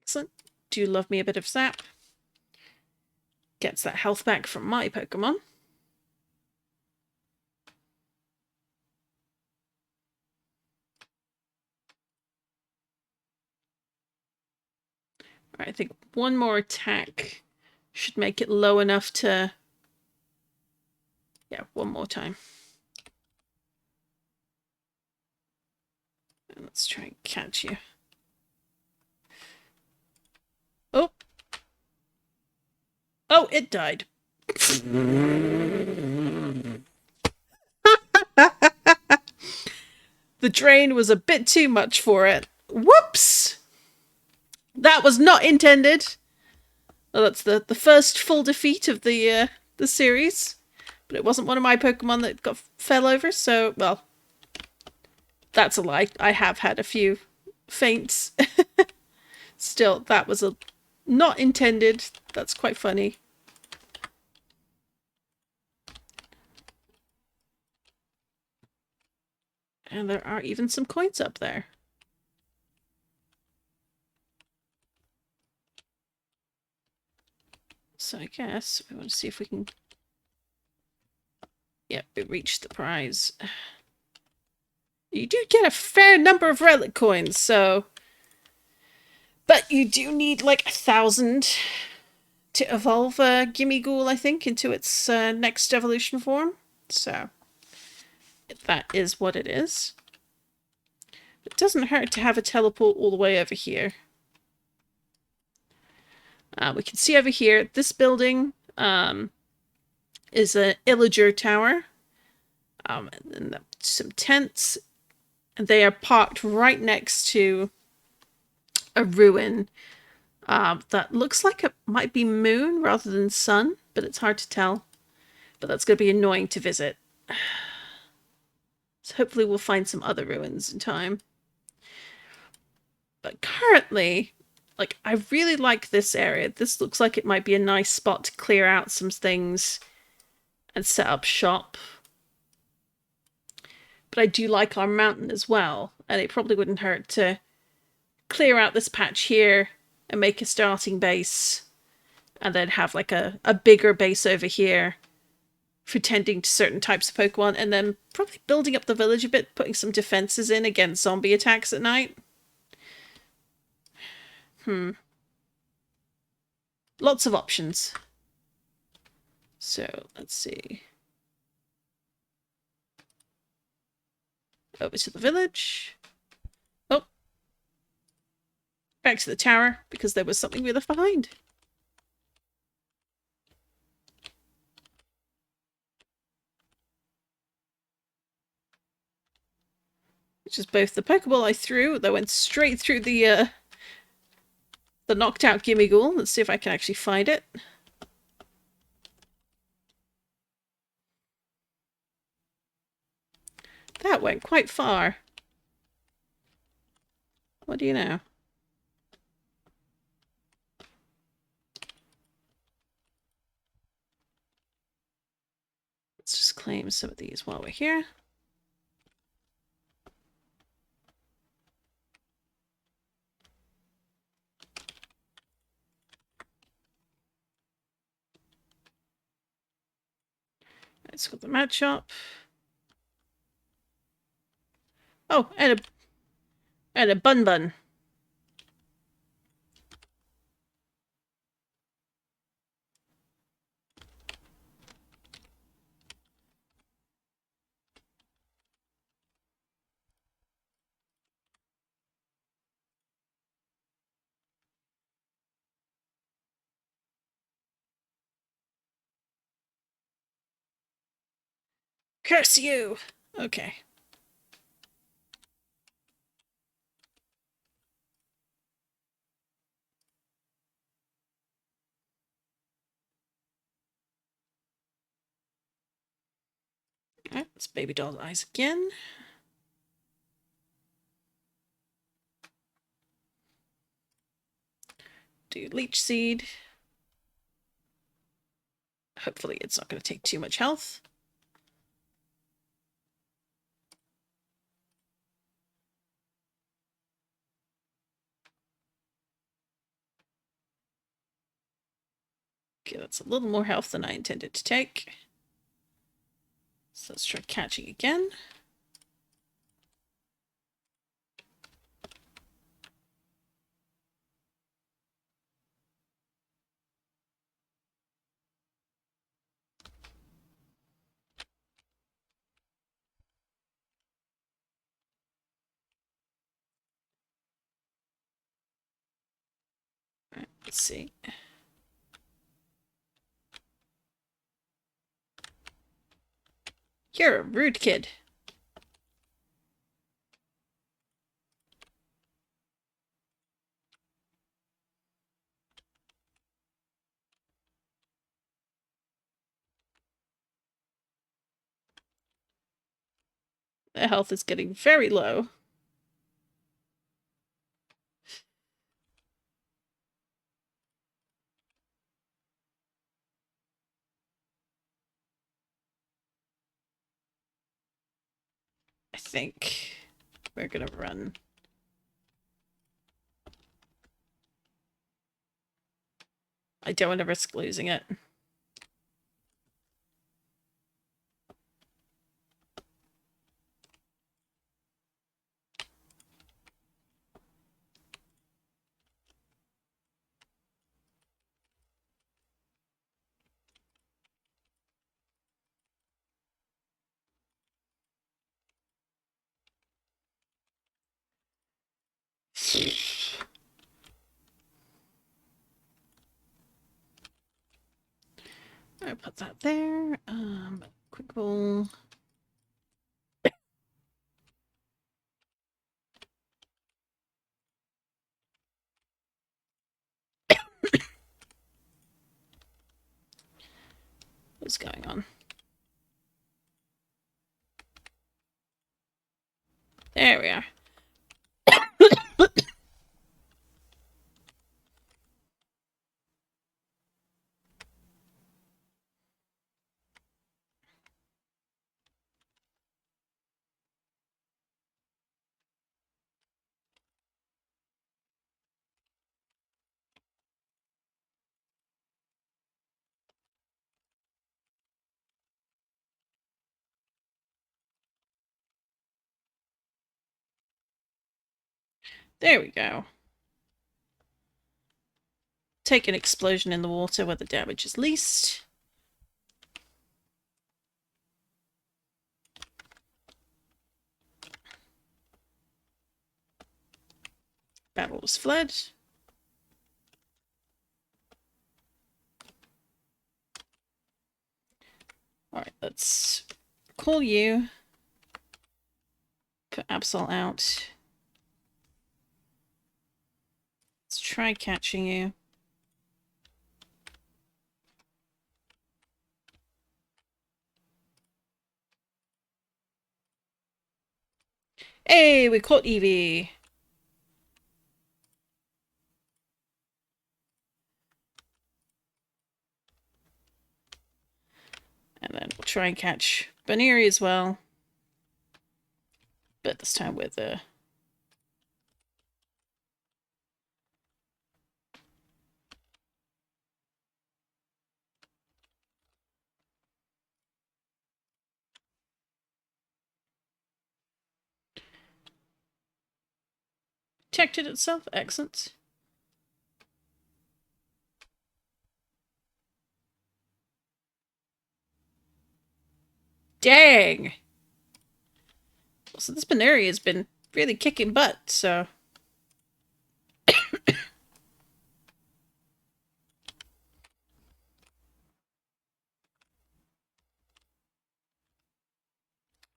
Excellent. Do love me a bit of sap. Gets that health back from my Pokemon. Right, I think one more attack should make it low enough to... Yeah, one more time. And let's try and catch you. Oh! Oh, it died. The drain was a bit too much for it. Whoops! That was not intended. Well, that's the first full defeat of the series. But it wasn't one of my Pokemon that fell over, so, well, that's a lie. I have had a few faints. Still, that was not intended. That's quite funny. And there are even some coins up there. So I guess we want to see if we can... Yep, we reached the prize. You do get a fair number of relic coins, so... But you do need like 1,000 to evolve Gimme Ghoul, I think, into its next evolution form. So that is what it is. It doesn't hurt to have a teleport all the way over here. We can see over here, this building is an Illager tower. And some tents. And they are parked right next to a ruin that looks like it might be moon rather than sun, but it's hard to tell. But that's going to be annoying to visit. So hopefully we'll find some other ruins in time. But currently, like, I really like this area. This looks like it might be a nice spot to clear out some things and set up shop. But I do like our mountain as well, and it probably wouldn't hurt to clear out this patch here and make a starting base, and then have like a bigger base over here for tending to certain types of Pokemon, and then probably building up the village a bit, putting some defenses in against zombie attacks at night. Lots of options. So, let's see. Over to the village. Oh. Back to the tower, because there was something we left behind. Which is both the Pokeball I threw that went straight through the knocked out Gimmighoul. Let's see if I can actually find it. That went quite far. What do you know? Let's just claim some of these while we're here. Let's go to the mat shop. Oh, and a bun bun. Curse you! Okay. Alright, let's baby doll eyes again. Do leech seed. Hopefully it's not going to take too much health. Okay, that's a little more health than I intended to take. So let's try catching again. All right, let's see. You're a rude kid. Their health is getting very low. I think we're gonna run. I don't want to risk losing it. I'll put that there. Quick roll. What's going on? There we are. There we go. Take an explosion in the water where the damage is least. Battle was fled. Alright, let's call you. Put Absol out. Let's try catching you. Hey, we caught Evie. And then we'll try and catch Baneri as well. But this time with protected itself. Excellent. Dang! So this Baneri has been really kicking butt, so...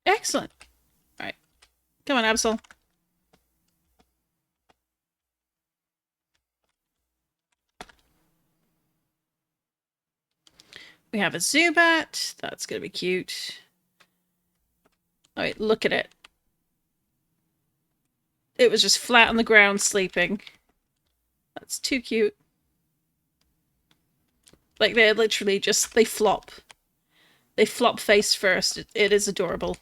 Excellent! Alright. Come on, Absol. We have a Zubat. That's gonna be cute. Alright, look at it. It was just flat on the ground sleeping. That's too cute. Like, they're literally just... They flop. They flop face first. It is adorable.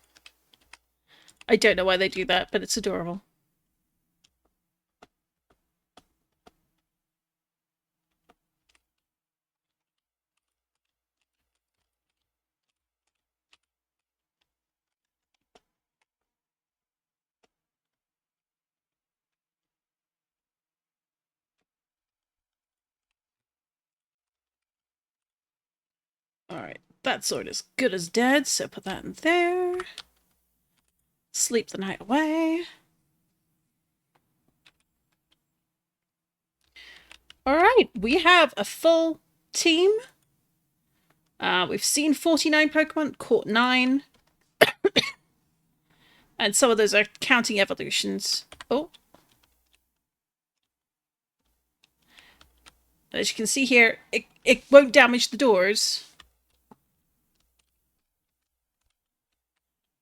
I don't know why they do that, but it's adorable. Alright, that sword is good as dead, so put that in there. Sleep the night away. Alright, we have a full team. We've seen 49 Pokemon, caught 9. And some of those are counting evolutions. Oh. As you can see here, it won't damage the doors.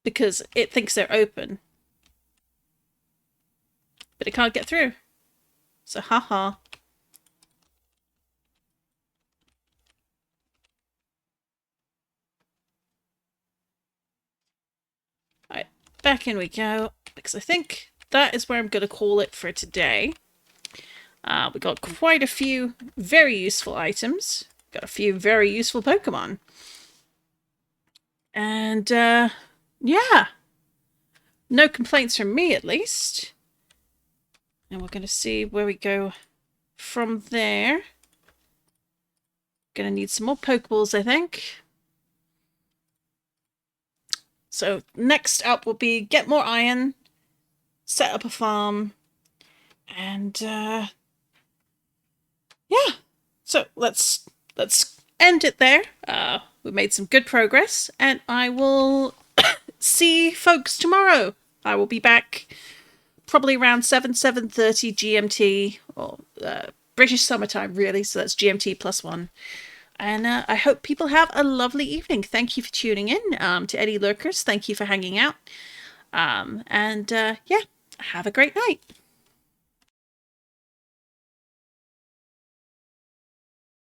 Because it thinks they're open. But it can't get through. So haha. Alright, back in we go. Because I think that is where I'm going to call it for today. We got quite a few very useful items. Got a few very useful Pokemon. And yeah. No complaints from me, at least. And we're going to see where we go from there. Going to need some more Pokeballs, I think. So next up will be get more iron, set up a farm, and yeah. So let's end it there. We made some good progress, and I will see folks tomorrow. I will be back probably around 7:30 GMT, or British summertime, really. So that's GMT +1. And I hope people have a lovely evening. Thank you for tuning in. To any lurkers, thank you for hanging out. Yeah, have a great night.